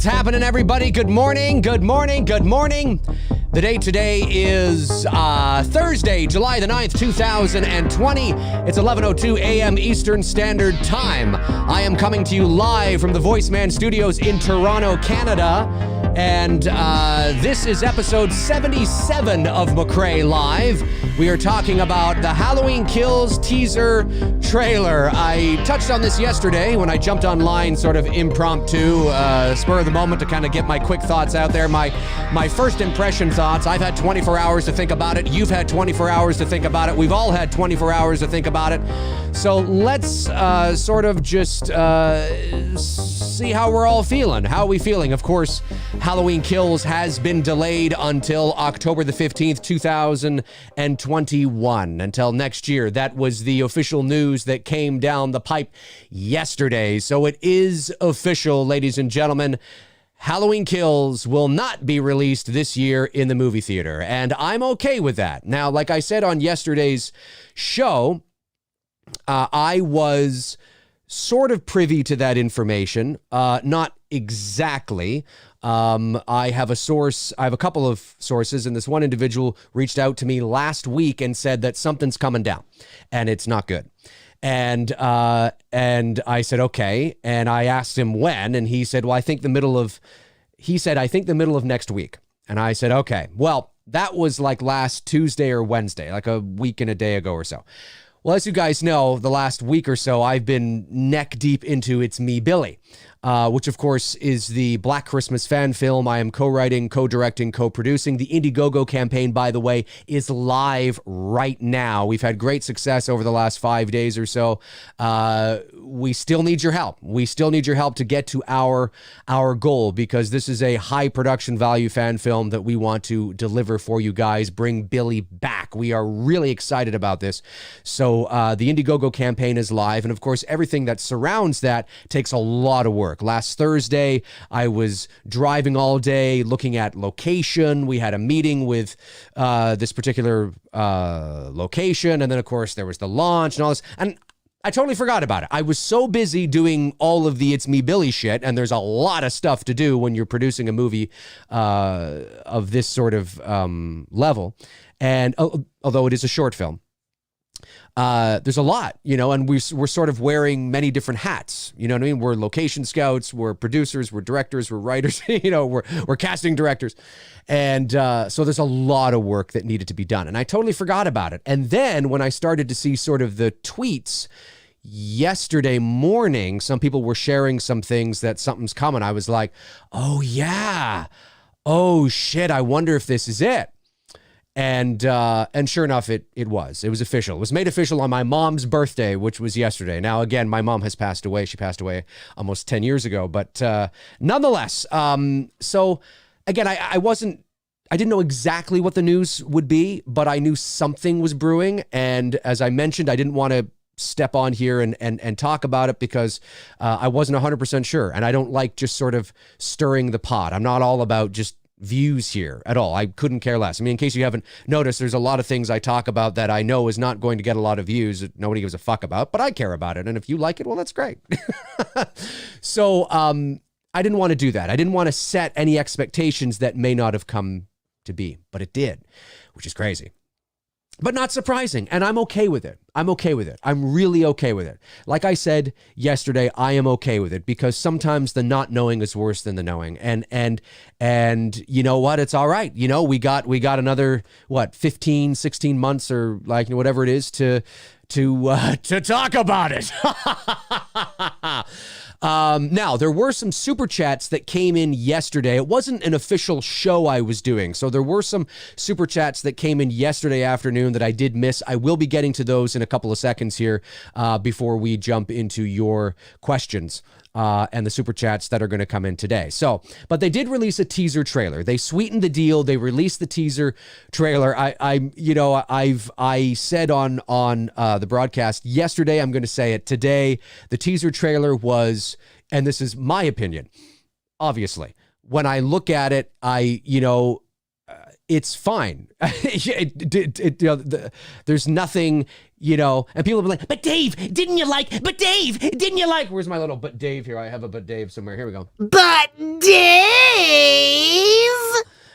What's happening, everybody? Good morning, good morning, good morning. The date today is Thursday, July the 9th, 2020. It's 11:02 a.m. Eastern Standard Time. I am coming to you live from the VoiceMann Studios in Toronto, Canada. And this is episode 77 of Mcrae Live. We are talking about the Halloween Kills teaser trailer. I touched on this yesterday when I jumped online, sort of impromptu, spur of the moment, to kind of get my quick thoughts out there. My first impression thoughts. I've had 24 hours to think about it. You've had 24 hours to think about it. We've all had 24 hours to think about it. So let's sort of just see how we're all feeling. How are we feeling? Of course, Halloween Kills has been delayed until October the 15th, 2021, until next year. That was the official news that came down the pipe yesterday. So it is official, ladies and gentlemen. Halloween Kills will not be released this year in the movie theater, and I'm okay with that. Now, like I said on yesterday's show, I was sort of privy to that information, not exactly. I have a couple of sources, and this one individual reached out to me last week and said that something's coming down and it's not good. And I said, okay. And I asked him when, and he said, well, I think the middle of next week. And I said, okay, well, that was like last Tuesday or Wednesday, like a week and a day ago or so. Well, as you guys know, the last week or so, I've been neck deep into It's Me, Billy, which, of course, is the Black Christmas fan film I am co-writing, co-directing, co-producing. The Indiegogo campaign, by the way, is live right now. We've had great success over the last 5 days or so. We still need your help. We still need your help to get to our goal, because this is a high production value fan film that we want to deliver for you guys, bring Billy back. We are really excited about this. So the Indiegogo campaign is live, and of course, everything that surrounds that takes a lot of work. Last Thursday, I was driving all day looking at location. We had a meeting with this particular location, and then, of course, there was the launch and all this, and I totally forgot about it. I was so busy doing all of the It's Me, Billy shit, and there's a lot of stuff to do when you're producing a movie of this sort of level, and although it is a short film, there's a lot, and we're sort of wearing many different hats. You know what I mean? We're location scouts, we're producers, we're directors, we're writers, we're casting directors. And so there's a lot of work that needed to be done. And I totally forgot about it. And then when I started to see sort of the tweets yesterday morning, some people were sharing some things that something's coming. I was like, oh yeah, oh shit, I wonder if this is it. And sure enough, it was official. It was made official on my mom's birthday, which was yesterday. Now, again, my mom has passed away. She passed away almost 10 years ago, but nonetheless, so again, I didn't know exactly what the news would be, but I knew something was brewing. And as I mentioned, I didn't want to step on here and talk about it because I wasn't 100% sure. And I don't like just sort of stirring the pot. I'm not all about just views here at all. I couldn't care less. I mean, in case you haven't noticed, there's a lot of things I talk about that I know is not going to get a lot of views that nobody gives a fuck about, but I care about it. And if you like it, well, that's great. So I didn't want to do that. I didn't want to set any expectations that may not have come to be, but it did, which is crazy. But not surprising, and I'm okay with it. I'm okay with it. I'm really okay with it. Like I said yesterday, I am okay with it because sometimes the not knowing is worse than the knowing. And you know what? It's all right. We got another 15, 16 months or whatever it is to talk about it. Now, there were some super chats that came in yesterday. It wasn't an official show I was doing, so there were some super chats that came in yesterday afternoon that I did miss. I will be getting to those in a couple of seconds here before we jump into your questions. And the super chats that are going to come in today. But they did release a teaser trailer. They sweetened the deal. They released the teaser trailer. I said on the broadcast yesterday, I'm going to say it today. The teaser trailer was, and this is my opinion, obviously, when I look at it, it's fine. There's nothing, and people will be like, but Dave, didn't you like, where's my little but Dave here? I have a but Dave somewhere. Here we go. But Dave!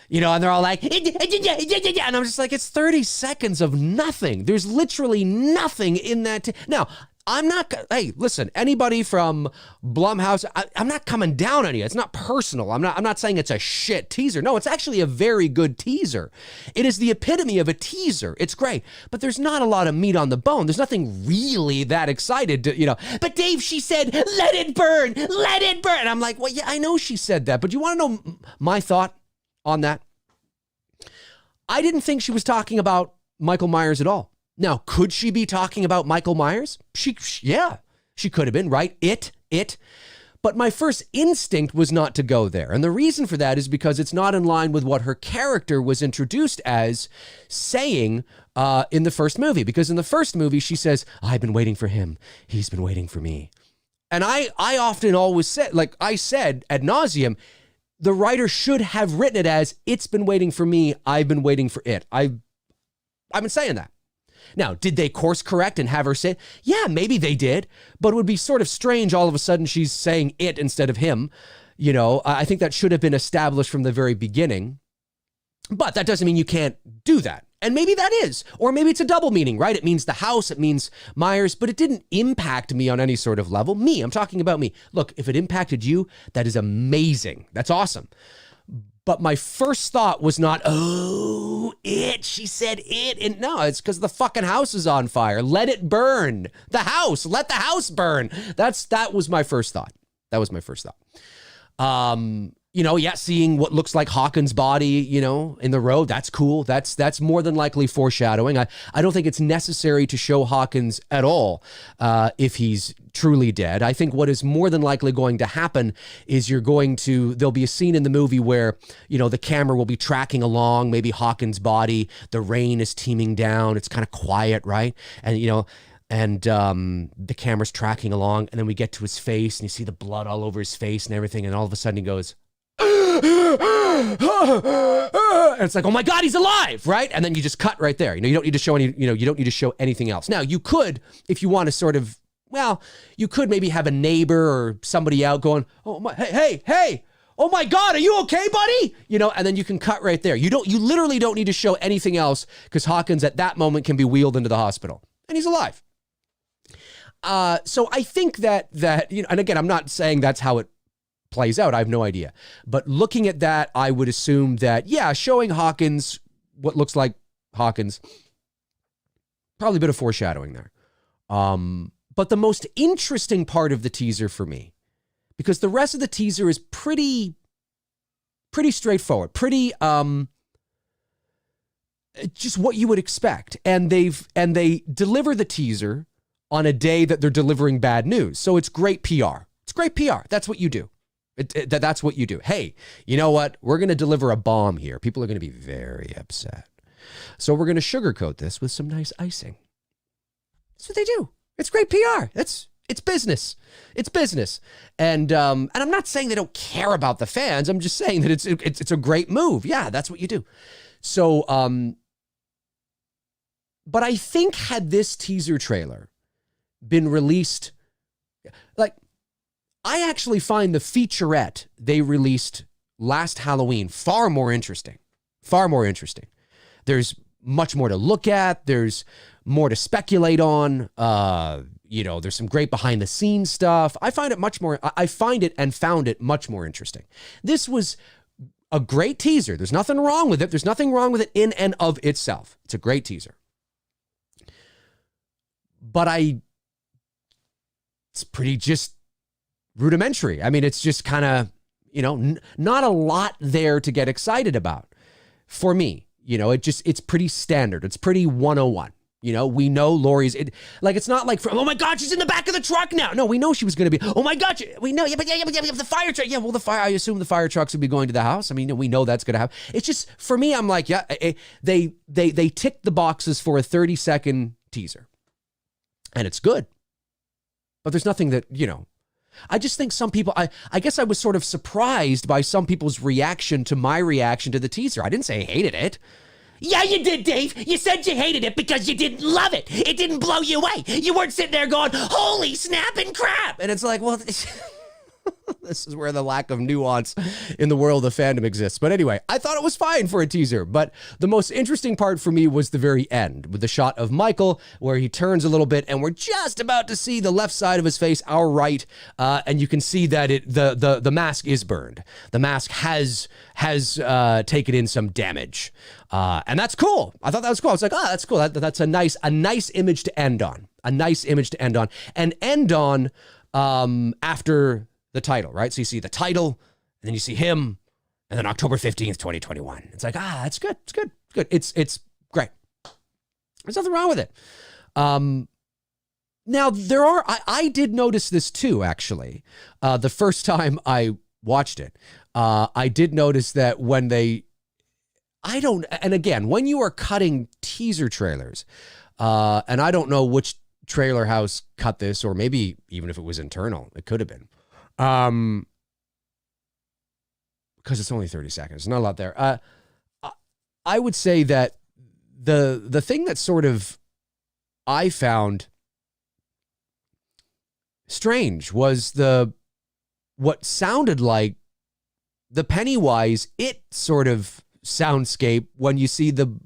You know, and they're all like, and I'm just like, it's 30 seconds of nothing. There's literally nothing in that. Now, I'm not, hey, listen, anybody from Blumhouse, I'm not coming down on you. It's not personal. I'm not saying it's a shit teaser. No, it's actually a very good teaser. It is the epitome of a teaser. It's great, but there's not a lot of meat on the bone. There's nothing really that excited to, you know, but Dave, she said, let it burn, let it burn. And I'm like, well, yeah, I know she said that, but you want to know my thought on that? I didn't think she was talking about Michael Myers at all. Now, could she be talking about Michael Myers? Yeah, she could have been, right? It. But my first instinct was not to go there. And the reason for that is because it's not in line with what her character was introduced as saying in the first movie. Because in the first movie, she says, I've been waiting for him. He's been waiting for me. And I often always said, like I said ad nauseum, the writer should have written it as, it's been waiting for me. I've been waiting for it. I've been saying that. Now, did they course correct and have her say, yeah, maybe they did, but it would be sort of strange all of a sudden she's saying it instead of him. You know, I think that should have been established from the very beginning, but that doesn't mean you can't do that. And maybe that is, or maybe it's a double meaning, right? It means the house, it means Myers, but it didn't impact me on any sort of level. Me, I'm talking about me. Look, if it impacted you, that is amazing. That's awesome. But my first thought was not, oh, it, she said it. And no, it's because the fucking house is on fire. Let it burn. The house, let the house burn. That was my first thought. That was my first thought. You know, yeah, seeing what looks like Hawkins' body, you know, in the road, that's cool. That's more than likely foreshadowing. I don't think it's necessary to show Hawkins at all if he's truly dead. I think what is more than likely going to happen is there'll be a scene in the movie where, you know, the camera will be tracking along, maybe Hawkins' body, the rain is teeming down, it's kind of quiet, right? And, you know, and the camera's tracking along, and then we get to his face, and you see the blood all over his face and everything, and all of a sudden he goes, and it's like, oh my God, he's alive, right? And then you just cut right there. You know, you don't need to show you don't need to show anything else. Now, you could, if you want to sort of, well, you could maybe have a neighbor or somebody out going, oh my, hey, oh my God, are you okay, buddy? You know, and then you can cut right there. You literally don't need to show anything else because Hawkins at that moment can be wheeled into the hospital and he's alive. So I think that, you know, and again, I'm not saying that's how it plays out. I have no idea. But looking at that, I would assume that, yeah, showing Hawkins, what looks like Hawkins, probably a bit of foreshadowing there. But the most interesting part of the teaser for me, because the rest of the teaser is pretty straightforward, pretty just what you would expect. And they deliver the teaser on a day that they're delivering bad news. So it's great PR. It's great PR. That's what you do. That's what you do. Hey, you know what? We're going to deliver a bomb here. People are going to be very upset. So we're going to sugarcoat this with some nice icing. That's what they do. It's great PR. It's business. It's business. And I'm not saying they don't care about the fans. I'm just saying that it's a great move. Yeah, that's what you do. So, but I think had this teaser trailer been released, like, I actually find the featurette they released last Halloween far more interesting. Far more interesting. There's much more to look at. There's more to speculate on. You know, there's some great behind the scenes stuff. I find it and found it much more interesting. This was a great teaser. There's nothing wrong with it. There's nothing wrong with it in and of itself. It's a great teaser. But it's pretty just rudimentary. I mean, it's just kind of, you know, not a lot there to get excited about for me. You know, it's pretty standard. It's pretty 101. You know, we know Laurie's, it's not like, oh my God, she's in the back of the truck now. No, we know she was going to be, oh my God, we know, but the fire truck. Yeah, well, I assume the fire trucks would be going to the house. I mean, we know that's going to happen. It's just, for me, I'm like, yeah, they ticked the boxes for a 30-second teaser. And it's good. But there's nothing that, you know, I just think some people, I guess I was sort of surprised by some people's reaction to my reaction to the teaser. I didn't say I hated it. Yeah, you did, Dave. You said you hated it because you didn't love it. It didn't blow you away. You weren't sitting there going, holy snap and crap. And it's like, well, This is where the lack of nuance in the world of fandom exists. But anyway, I thought it was fine for a teaser. But the most interesting part for me was the very end with the shot of Michael where he turns a little bit and we're just about to see the left side of his face, our right. And you can see that the mask is burned. The mask has taken in some damage. And that's cool. I thought that was cool. I was like, oh, that's cool. That's a nice image to end on. A nice image to end on. And end on after the title, right? So you see the title, and then you see him, and then October 15th, 2021. It's like, that's good. It's good. It's good. It's great. There's nothing wrong with it. Now, I did notice this too, actually. The first time I watched it, I did notice that when and again, when you are cutting teaser trailers, and I don't know which trailer house cut this, or maybe even if it was internal, it could have been. Because it's only 30 seconds. There's not a lot there. I would say that the thing that sort of I found strange was what sounded like the Pennywise It sort of soundscape when you see the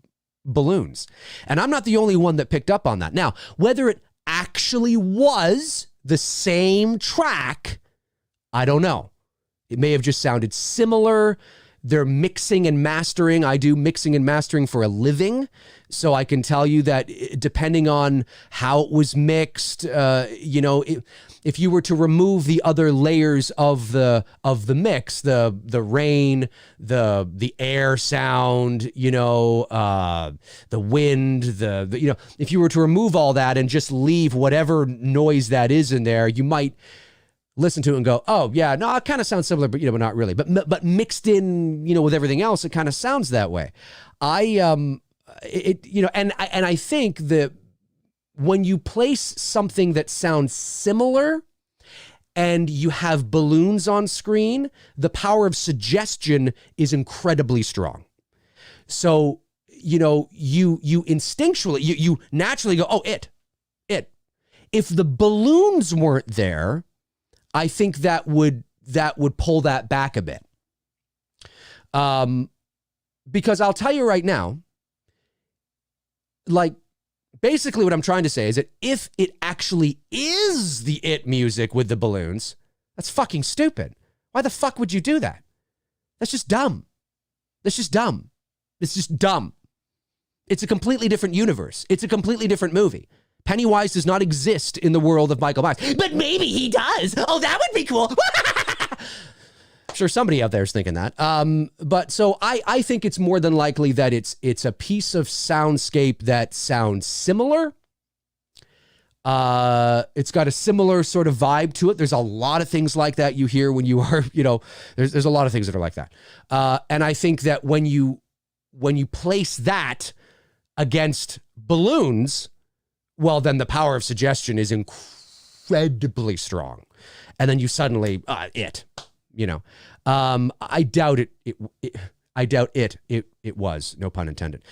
balloons. And I'm not the only one that picked up on that. Now, whether it actually was the same track, I don't know. It may have just sounded similar. They're mixing and mastering. I do mixing and mastering for a living. So I can tell you that depending on how it was mixed, if you were to remove the other layers of the mix, the rain, the air sound, the wind, if you were to remove all that and just leave whatever noise that is in there, you might listen to it and go, oh yeah, no, it kind of sounds similar, but but not really. But mixed in, with everything else, it kind of sounds that way. And I think that when you place something that sounds similar and you have balloons on screen, the power of suggestion is incredibly strong. So, you instinctually, you naturally go, oh, it. If the balloons weren't there, I think that would pull that back a bit. Because I'll tell you right now, like, basically what I'm trying to say is that if it actually is the It music with the balloons, that's fucking stupid. Why the fuck would you do that? That's just dumb. It's just dumb. It's a completely different universe. It's a completely different movie. Pennywise does not exist in the world of Michael Myers. But maybe he does. Oh, that would be cool. I'm sure somebody out there is thinking that. But so I think it's more than likely that it's a piece of soundscape that sounds similar. It's got a similar sort of vibe to it. There's a lot of things like that you hear when you are, there's a lot of things that are like that. And I think that when you place that against balloons, well, then the power of suggestion is incredibly strong. And then you suddenly, I doubt it was, no pun intended.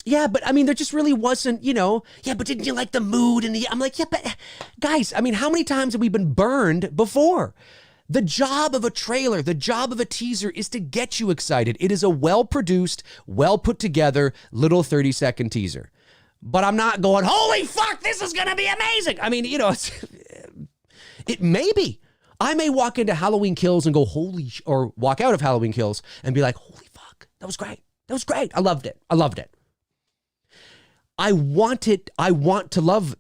Yeah, but I mean, there just really wasn't, but didn't you like the mood I'm like, yeah, but guys, I mean, how many times have we been burned before? The job of a trailer, the job of a teaser is to get you excited. It is a well-produced, well-put-together little 30-second teaser. But I'm not going, holy fuck, this is going to be amazing. I mean, it may be. I may walk into Halloween Kills and go, or walk out of Halloween Kills and be like, holy fuck, that was great. That was great. I loved it. I want it. I want to love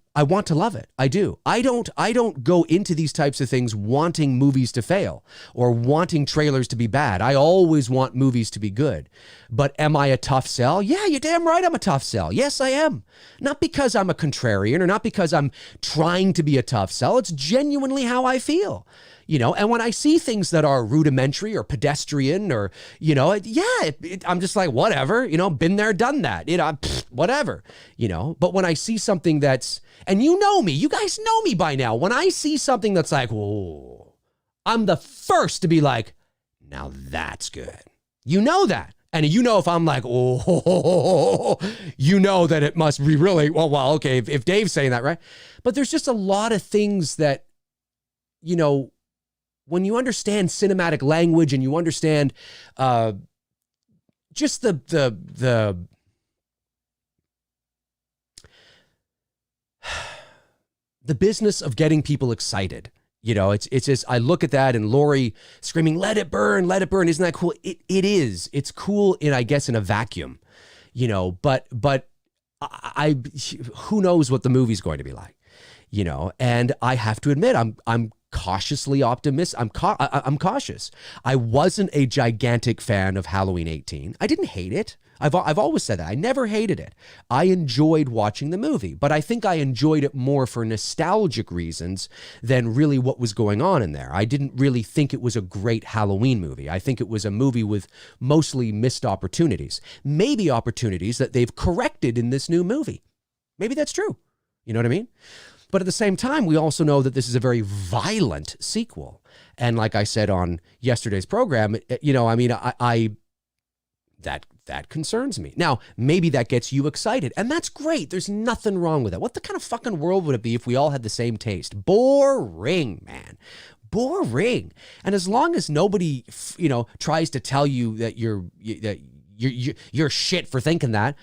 it. I do. I don't go into these types of things wanting movies to fail or wanting trailers to be bad. I always want movies to be good. But am I a tough sell? Yeah, you're damn right I'm a tough sell. Yes, I am. Not because I'm a contrarian or not because I'm trying to be a tough sell. It's genuinely how I feel. And when I see things that are rudimentary or pedestrian or, I'm just like, whatever, been there, done that, whatever, but when I see something that's, and you guys know me by now, when I see something that's like, whoa, I'm the first to be like, now that's good. That. And if I'm like, oh, that it must be really, well, okay, if Dave's saying that, right? But there's just a lot of things that, when you understand cinematic language and you understand just the business of getting people excited. You know, it's just, I look at that and Lori screaming, let it burn, isn't that cool? It is. It's cool in, I guess, in a vacuum, you know, but I who knows what the movie's going to be like, you know, and I have to admit, I'm cautiously optimistic. I'm cautious. I wasn't a gigantic fan of Halloween 18. I didn't hate it. I've always said that. I never hated it. I enjoyed watching the movie, but I think I enjoyed it more for nostalgic reasons than really what was going on in there. I didn't really think it was a great Halloween movie. I think it was a movie with mostly missed opportunities. Maybe opportunities that they've corrected in this new movie. Maybe that's true. You know what I mean? But at the same time, we also know that this is a very violent sequel. And like I said on yesterday's program, you know, I mean, that concerns me. Now, maybe that gets you excited, and that's great. There's nothing wrong with that. What the kind of fucking world would it be if we all had the same taste? Boring, man. Boring. And as long as nobody, you know, tries to tell you that you're shit for thinking that,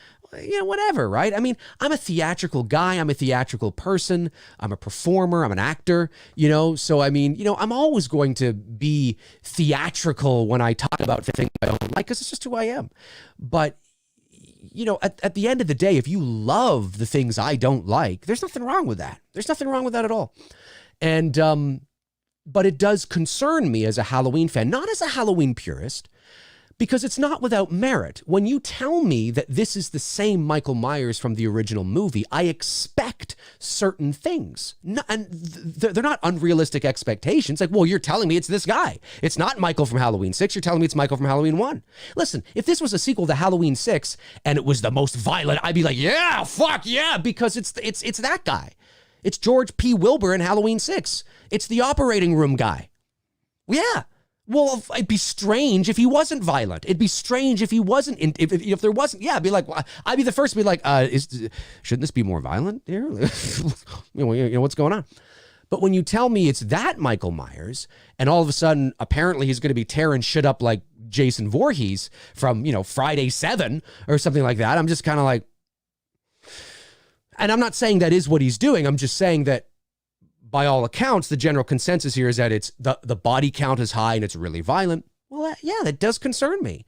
you know, whatever, right? I mean, I'm a theatrical guy. I'm a theatrical person. I'm a performer. I'm an actor, you know? So, I mean, you know, I'm always going to be theatrical when I talk about things I don't like, because it's just who I am. But, you know, at the end of the day, if you love the things I don't like, there's nothing wrong with that. There's nothing wrong with that at all. And, but it does concern me as a Halloween fan, not as a Halloween purist, because it's not without merit. When you tell me that this is the same Michael Myers from the original movie, I expect certain things. And they're not unrealistic expectations. Like, well, you're telling me it's this guy. It's not Michael from Halloween 6. You're telling me it's Michael from Halloween 1. Listen, if this was a sequel to Halloween 6 and it was the most violent, I'd be like, yeah, fuck yeah, because it's that guy. It's George P. Wilbur in Halloween 6. It's the operating room guy. Yeah. Well, it'd be strange if he wasn't violent. It'd be strange if he wasn't. If there wasn't, yeah, I'd be like, I'd be the first to be like, shouldn't this be more violent here? you know, what's going on? But when you tell me it's that Michael Myers, and all of a sudden, apparently he's going to be tearing shit up like Jason Voorhees from, you know, Friday 7 or something like that, I'm just kind of like, and I'm not saying that is what he's doing. I'm just saying that, by all accounts, the general consensus here is that it's the body count is high and it's really violent. Well, yeah, that does concern me.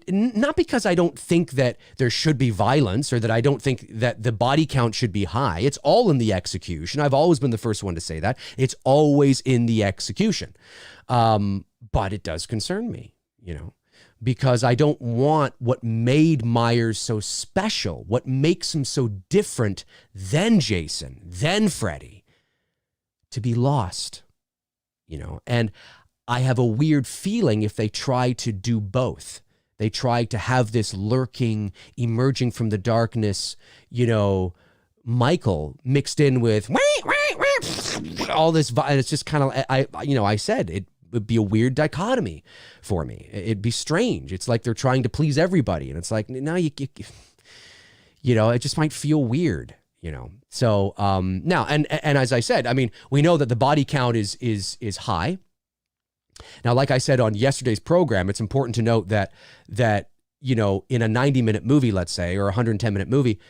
Not because I don't think that there should be violence or that I don't think that the body count should be high. It's all in the execution. I've always been the first one to say that. It's always in the execution. But it does concern me, you know, because I don't want what made Myers so special, what makes him so different than Jason, than Freddy, to be lost, you know. And I have a weird feeling if they try to do both, they try to have this lurking, emerging from the darkness, you know, Michael mixed in with all this, and it's just kind of, I said it would be a weird dichotomy for me. It'd be strange. It's like they're trying to please everybody, and it's like, no, you know, it just might feel weird. You know, so now, and as I said, I mean, we know that the body count is high. Now, like I said on yesterday's program, it's important to note that you know, in a 90-minute movie, let's say, or a 110-minute movie,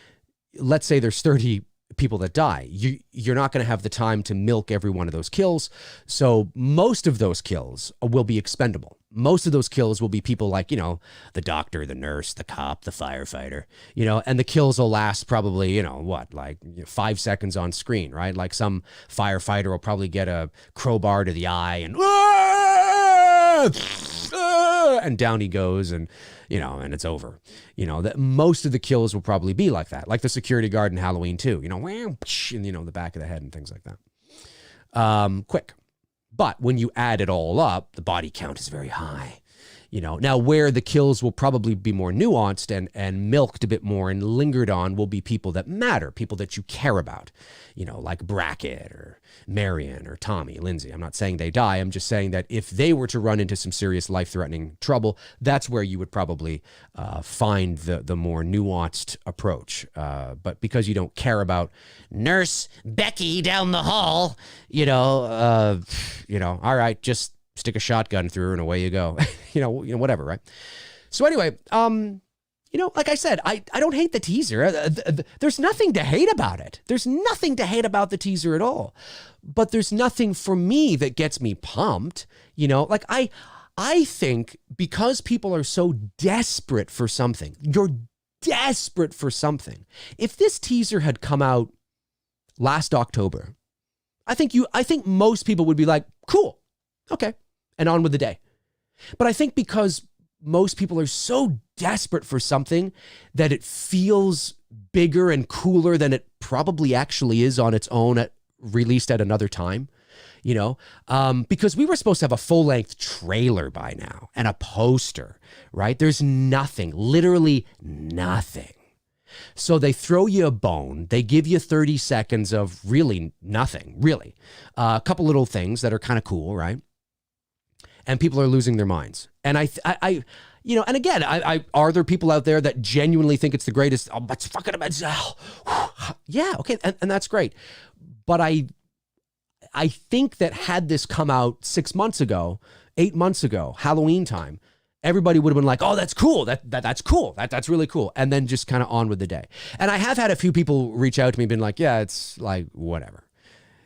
let's say there's 30 people that die. You're not going to have the time to milk every one of those kills. So most of those kills will be expendable. Most of those kills will be people like, you know, the doctor, the nurse, the cop, the firefighter, you know, and the kills will last probably, you know, what, like 5 seconds on screen, right? Like some firefighter will probably get a crowbar to the eye and down he goes, and, you know, and it's over. You know, that most of the kills will probably be like that, like the security guard in Halloween 2, you know, and, you know, the back of the head and things like that. Quick. But when you add it all up, the body count is very high. You know, now where the kills will probably be more nuanced and milked a bit more and lingered on will be people that matter, people that you care about, you know, like Brackett or Marion or Tommy, Lindsay. I'm not saying they die. I'm just saying that if they were to run into some serious life-threatening trouble, that's where you would probably find the more nuanced approach. But because you don't care about Nurse Becky down the hall, you know, all right, just stick a shotgun through her and away you go. Whatever, right? So anyway, like I said, I don't hate the teaser. There's nothing to hate about it. There's nothing to hate about the teaser at all. But there's nothing for me that gets me pumped. Like I think because people are so desperate for something, you're desperate for something. If this teaser had come out last October, I think most people would be like, cool, okay, and on with the day. But I think because most people are so desperate for something that it feels bigger and cooler than it probably actually is on its own, released at another time, because we were supposed to have a full-length trailer by now and a poster, right? There's nothing, literally nothing. So they throw you a bone. They give you 30 seconds of really nothing, really. A couple little things that are kind of cool, right? And people are losing their minds. And and again, are there people out there that genuinely think it's the greatest? Oh, it's fucking amazing. Yeah, okay, and that's great. But I think that had this come out 6 months ago, 8 months ago, Halloween time, everybody would have been like, oh, that's cool. That's cool. That's really cool. And then just kind of on with the day. And I have had a few people reach out to me, been like, yeah, it's like, whatever.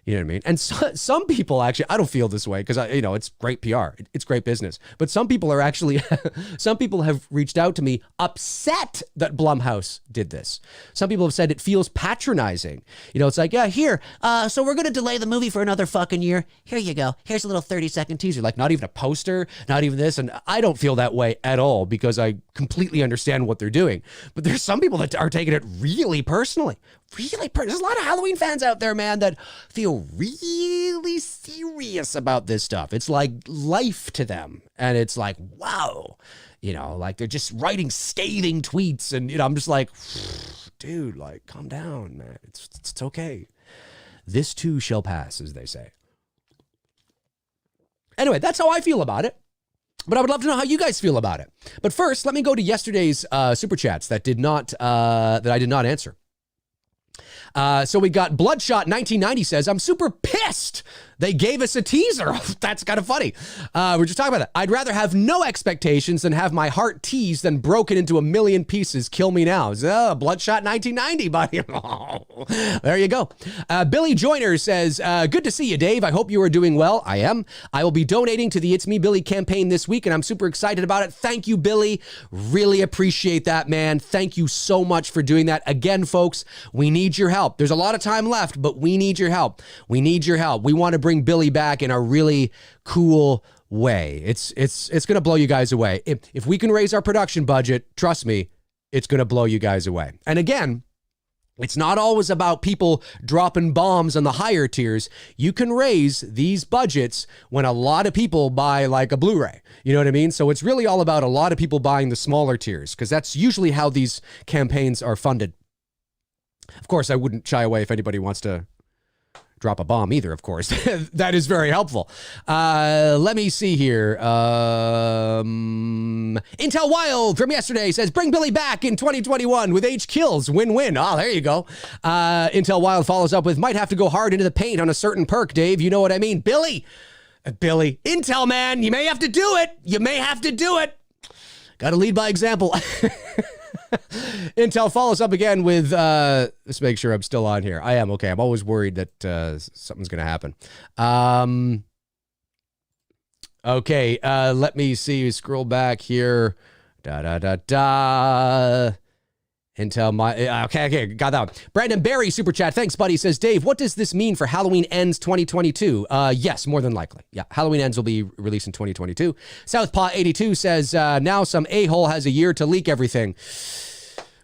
You know what I mean? And some people actually, I don't feel this way because it's great PR. It's great business. But some people are actually, some people have reached out to me upset that Blumhouse did this. Some people have said it feels patronizing. It's like, yeah, here. So we're going to delay the movie for another fucking year. Here you go. Here's a little 30-second teaser. Like not even a poster, not even this. And I don't feel that way at all because I completely understand what they're doing. But there's some people that are taking it really personally. There's a lot of Halloween fans out there, man, that feel really serious about this stuff. It's like life to them. And it's like, wow, like they're just writing scathing tweets. And, I'm just like, dude, like, calm down, man. It's okay. This too shall pass, as they say. Anyway, that's how I feel about it. But I would love to know how you guys feel about it. But first, let me go to yesterday's super chats that I did not answer. So we got Bloodshot 1990 says, I'm super pissed they gave us a teaser. That's kind of funny. We're just talking about that. I'd rather have no expectations than have my heart teased and broken into a million pieces. Kill me now. Bloodshot 1990, buddy. There you go. Billy Joyner says, good to see you, Dave. I hope you are doing well. I am. I will be donating to the It's Me Billy campaign this week, and I'm super excited about it. Thank you, Billy. Really appreciate that, man. Thank you so much for doing that. Again, folks, we need your help. There's a lot of time left, but we need your help. We need your help. We want to bring Billy back in a really cool way. It's going to blow you guys away. If we can raise our production budget, trust me, it's going to blow you guys away. And again, it's not always about people dropping bombs on the higher tiers. You can raise these budgets when a lot of people buy like a Blu-ray. You know what I mean? So it's really all about a lot of people buying the smaller tiers because that's usually how these campaigns are funded. Of course, I wouldn't shy away if anybody wants to drop a bomb either, of course. That is very helpful. Let me see here. Intel Wild from yesterday says, bring Billy back in 2021 with H kills. Win-win. Oh, there you go. Intel Wild follows up with, might have to go hard into the paint on a certain perk, Dave. You know what I mean? Billy, Intel, man, you may have to do it. Got to lead by example. Intel follows up again with, let's make sure I'm still on here. I am. Okay. I'm always worried that something's going to happen. Okay. Let me see. Scroll back here. Intel, okay, got that one. Brandon Barry, super chat. Thanks, buddy. Says, Dave, what does this mean for Halloween Ends 2022? Yes, more than likely. Yeah, Halloween Ends will be released in 2022. Southpaw 82 says, now some a-hole has a year to leak everything.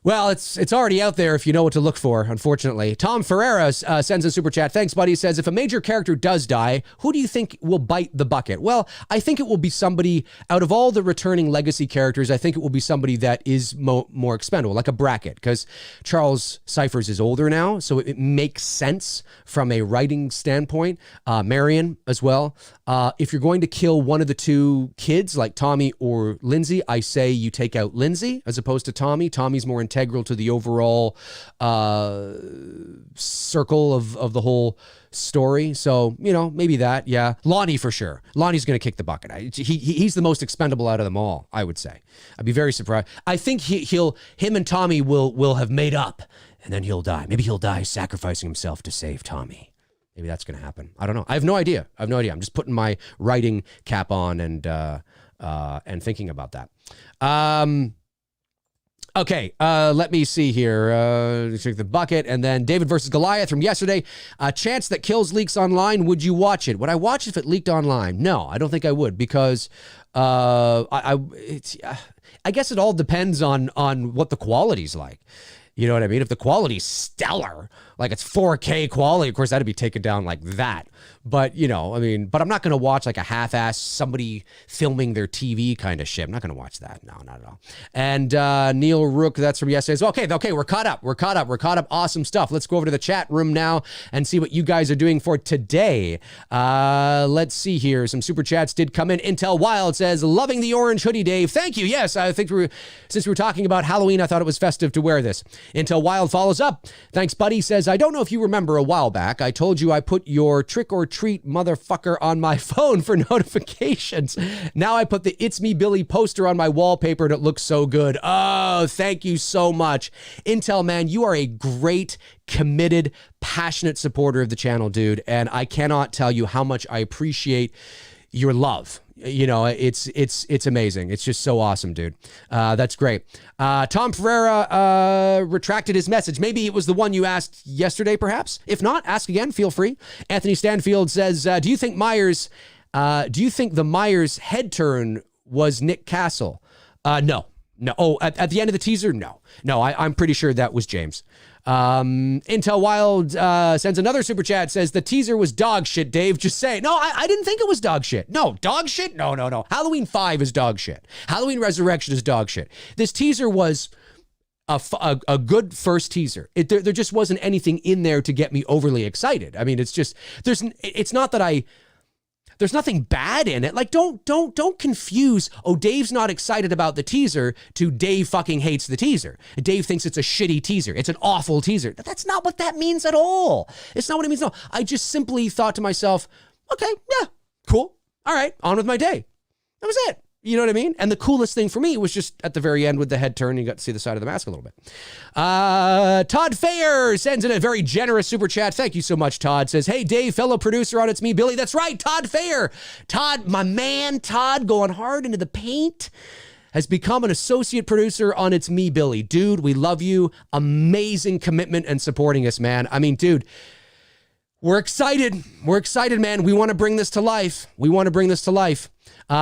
Well, it's already out there if you know what to look for, unfortunately. Tom Ferreira sends a super chat. Thanks, buddy. Says, if a major character does die, who do you think will bite the bucket? Well, I think it will be somebody, out of all the returning legacy characters, I think it will be somebody that is more expendable, like a Brackett, because Charles Cyphers is older now, so it makes sense from a writing standpoint. Marion as well. If you're going to kill one of the two kids, like Tommy or Lindsay, I say you take out Lindsay as opposed to Tommy. Tommy's more intense. integral to the overall circle of the whole story. So, you know, maybe that. Yeah. Lonnie for sure. Lonnie's going to kick the bucket. He's the most expendable out of them all, I would say. I'd be very surprised. I think him and Tommy will have made up, and then he'll die. Maybe he'll die sacrificing himself to save Tommy. Maybe that's going to happen. I don't know. I have no idea. I'm just putting my writing cap on and thinking about that. Okay, let me see here. Check the bucket. And then David versus Goliath from yesterday. A chance that Kills leaks online. Would you watch it? Would I watch it if it leaked online? No, I don't think I would, because I guess it all depends on what the quality's like. You know what I mean? If the quality's stellar, like it's 4K quality, of course, that'd be taken down like that. But, you know, I mean, but I'm not going to watch like a half-ass somebody filming their TV kind of shit. I'm not going to watch that. No, not at all. And Neil Rook, that's from yesterday. So, okay, we're caught up. Awesome stuff. Let's go over to the chat room now and see what you guys are doing for today. Let's see here. Some super chats did come in. Intel Wild says, loving the orange hoodie, Dave. Thank you. Yes, I think since we were talking about Halloween, I thought it was festive to wear this. Intel Wild follows up. Thanks, buddy. Says, I don't know if you remember a while back, I told you I put your trick or treat motherfucker on my phone for notifications. Now I put the It's Me Billy poster on my wallpaper and it looks so good. Oh, thank you so much. Intel, man, you are a great, committed, passionate supporter of the channel, dude. And I cannot tell you how much I appreciate your love. You know, it's amazing. It's just so awesome, dude. That's great. Tom Ferreira retracted his message. Maybe it was the one you asked yesterday, perhaps. If not, ask again. Feel free. Anthony Stanfield says, do you think the Myers head turn was Nick Castle? No. Oh, at the end of the teaser? No, I'm pretty sure that was James. Intel Wild sends another super chat, says the teaser was dog shit, Dave. Just say. No, I didn't think it was dog shit. No, dog shit? No. Halloween 5 is dog shit. Halloween Resurrection is dog shit. This teaser was a good first teaser. There just wasn't anything in there to get me overly excited. I mean, it's not that there's nothing bad in it. Like, don't confuse, oh, Dave's not excited about the teaser to Dave fucking hates the teaser. Dave thinks it's a shitty teaser. It's an awful teaser. That's not what that means at all. It's not what it means at all. I just simply thought to myself, okay, yeah, cool. All right, on with my day. That was it. You know what I mean? And the coolest thing for me was just at the very end with the head turn, you got to see the side of the mask a little bit. Todd Fayer sends in a very generous super chat. Thank you so much, Todd. Says, hey, Dave, fellow producer on It's Me, Billy. That's right, Todd Fayer. Todd, my man, Todd, going hard into the paint, has become an associate producer on It's Me, Billy. Dude, we love you. Amazing commitment and supporting us, man. I mean, dude, we're excited. We're excited, man. We want to bring this to life.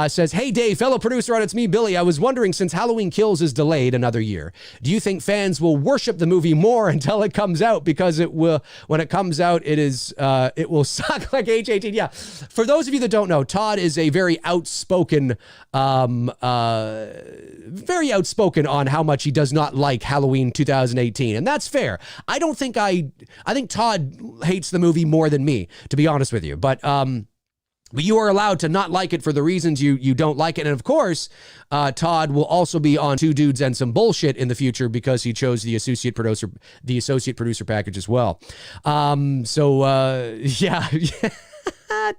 Says, hey, Dave, fellow producer on It's Me, Billy. I was wondering, since Halloween Kills is delayed another year, do you think fans will worship the movie more until it comes out? Because when it comes out, it will suck like age 18. Yeah. For those of you that don't know, Todd is a very outspoken on how much he does not like Halloween 2018. And that's fair. I think Todd hates the movie more than me, to be honest with you. But you are allowed to not like it for the reasons you don't like it. And of course, Todd will also be on Two Dudes and Some Bullshit in the future because he chose the associate producer package as well. Yeah.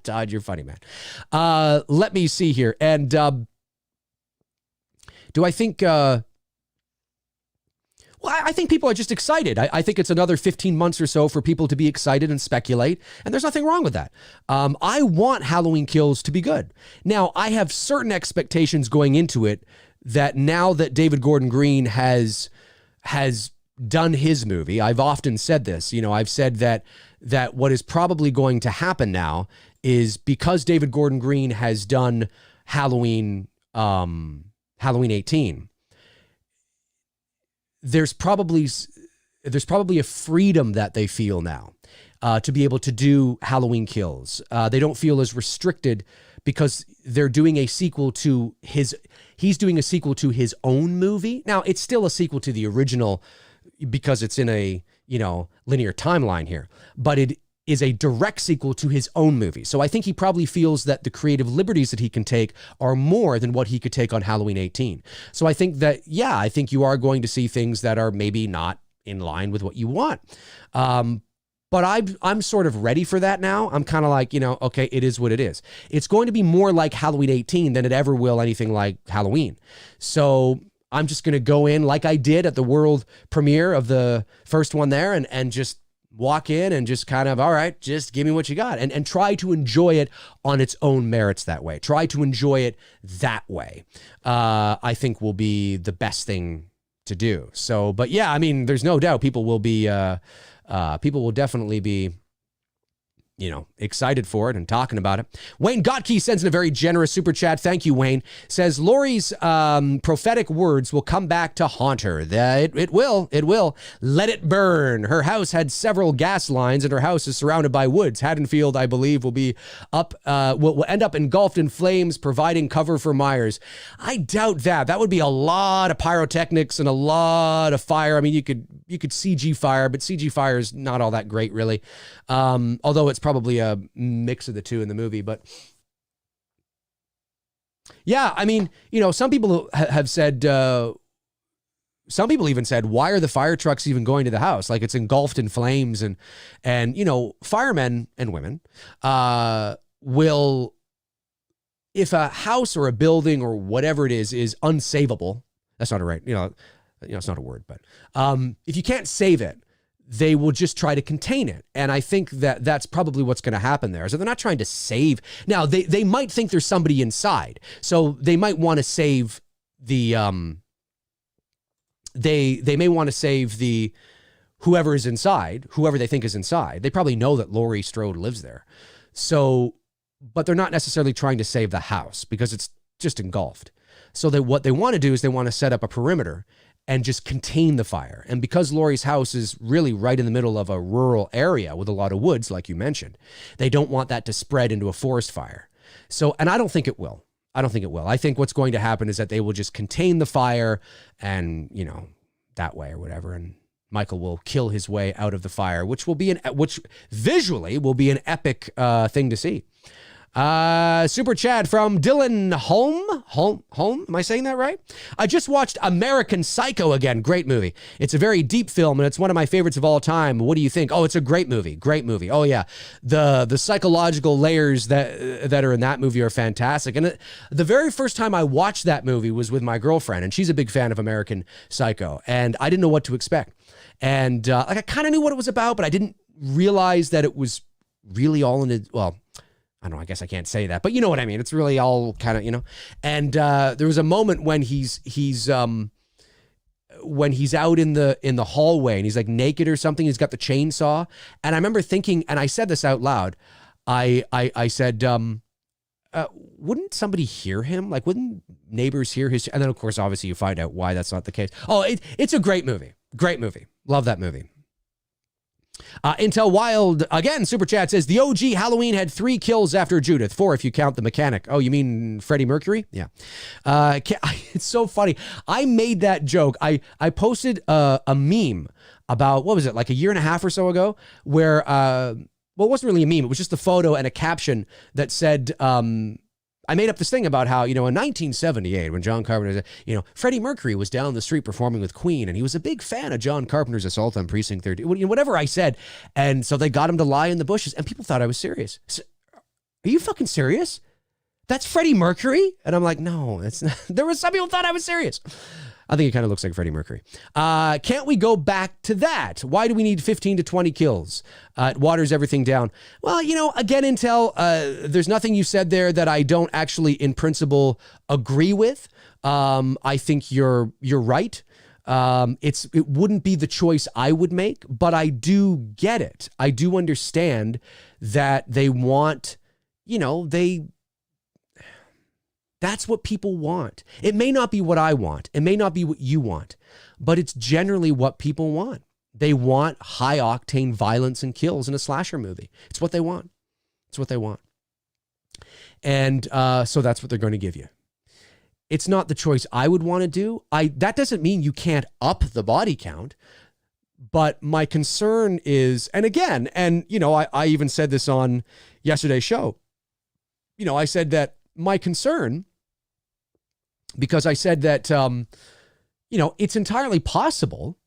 Todd, you're funny, man. Let me see here. And do I think... Well, I think people are just excited. I think it's another 15 months or so for people to be excited and speculate, and there's nothing wrong with that. I want Halloween Kills to be good. Now, I have certain expectations going into it that now that David Gordon Green has done his movie, I've often said this, I've said that what is probably going to happen now is because David Gordon Green has done Halloween 18, there's probably a freedom that they feel now to be able to do Halloween Kills. They don't feel as restricted because they're doing a sequel to he's doing a sequel to his own movie. Now, it's still a sequel to the original because it's in a, linear timeline here, but is a direct sequel to his own movie. So I think he probably feels that the creative liberties that he can take are more than what he could take on Halloween 18. So I think that, yeah, I think you are going to see things that are maybe not in line with what you want. But I'm sort of ready for that now. I'm kind of like, okay, it is what it is. It's going to be more like Halloween 18 than it ever will anything like Halloween. So I'm just going to go in like I did at the world premiere of the first one there and just walk in and just kind of, all right, just give me what you got, and try to enjoy it on its own merits that way. Try to enjoy it that way. I think will be the best thing to do. So, but yeah, I mean, there's no doubt people will definitely be, excited for it and talking about it. Wayne Gottke sends in a very generous super chat. Thank you, Wayne. Says Laurie's prophetic words will come back to haunt her. It will. Let it burn. Her house had several gas lines and her house is surrounded by woods. Haddonfield, I believe, will end up engulfed in flames, providing cover for Myers. I doubt that. That would be a lot of pyrotechnics and a lot of fire. I mean, you could CG fire, but CG fire is not all that great, really. Although it's probably a mix of the two in the movie, but yeah, I mean, some people have said, some people even said, why are the fire trucks even going to the house? Like it's engulfed in flames and firemen and women, will, if a house or a building or whatever it is unsavable, that's not a right, it's not a word, but, if you can't save it, they will just try to contain it. And I think that that's probably what's going to happen there. So they're not trying to save. Now, they might think there's somebody inside. So they might want to save the, they may want to save the, whoever is inside, whoever they think is inside. They probably know that Laurie Strode lives there. So, but they're not necessarily trying to save the house because it's just engulfed. So what they want to do is they want to set up a perimeter and just contain the fire. And because Laurie's house is really right in the middle of a rural area with a lot of woods, like you mentioned, they don't want that to spread into a forest fire. So, and I don't think it will. I think what's going to happen is that they will just contain the fire and, that way or whatever. And Michael will kill his way out of the fire, which visually will be an epic thing to see. Super chat from Dylan Holm. Am I saying that right? I just watched American Psycho again. Great movie. It's a very deep film and it's one of my favorites of all time. What do you think? Oh, it's a great movie. Oh yeah. The psychological layers that are in that movie are fantastic. And the very first time I watched that movie was with my girlfriend and she's a big fan of American Psycho and I didn't know what to expect. And I kind of knew what it was about, but I didn't realize that it was really all in it. Well, I don't know, I guess I can't say that, but you know what I mean? It's really all kind of, and there was a moment when he's out in the hallway and he's like naked or something. He's got the chainsaw. And I remember thinking, and I said this out loud. I said, wouldn't somebody hear him? Like, wouldn't neighbors hear his? And then of course, obviously you find out why that's not the case. Oh, it's a great movie. Great movie. Love that movie. Intel Wild, again, super chat says, the OG Halloween had 3 kills after Judith. 4 if you count the mechanic. Oh, you mean Freddie Mercury? Yeah. It's so funny. I made that joke. I posted a meme about, what was it, like a year and a half or so ago, where, well, it wasn't really a meme. It was just a photo and a caption that said, I made up this thing about how, in 1978, when John Carpenter, Freddie Mercury was down the street performing with Queen, and he was a big fan of John Carpenter's Assault on Precinct 13, whatever I said. And so they got him to lie in the bushes, and people thought I was serious. Are you fucking serious? That's Freddie Mercury? And I'm like, no, it's not. There was some people thought I was serious. I think he kind of looks like Freddie Mercury. Can't we go back to that? Why do we need 15 to 20 kills? It waters everything down. Well, again, Intel, there's nothing you said there that I don't actually, in principle, agree with. I think you're right. It wouldn't be the choice I would make, but I do get it. I do understand that they want, that's what people want. It may not be what I want. It may not be what you want, but it's generally what people want. They want high octane violence and kills in a slasher movie. It's what they want. And so that's what they're going to give you. It's not the choice I would want to do. That doesn't mean you can't up the body count. But my concern is, and again, and, you know, I even said this on yesterday's show, you know, I said that my concern, because I said that, you know, it's entirely possible,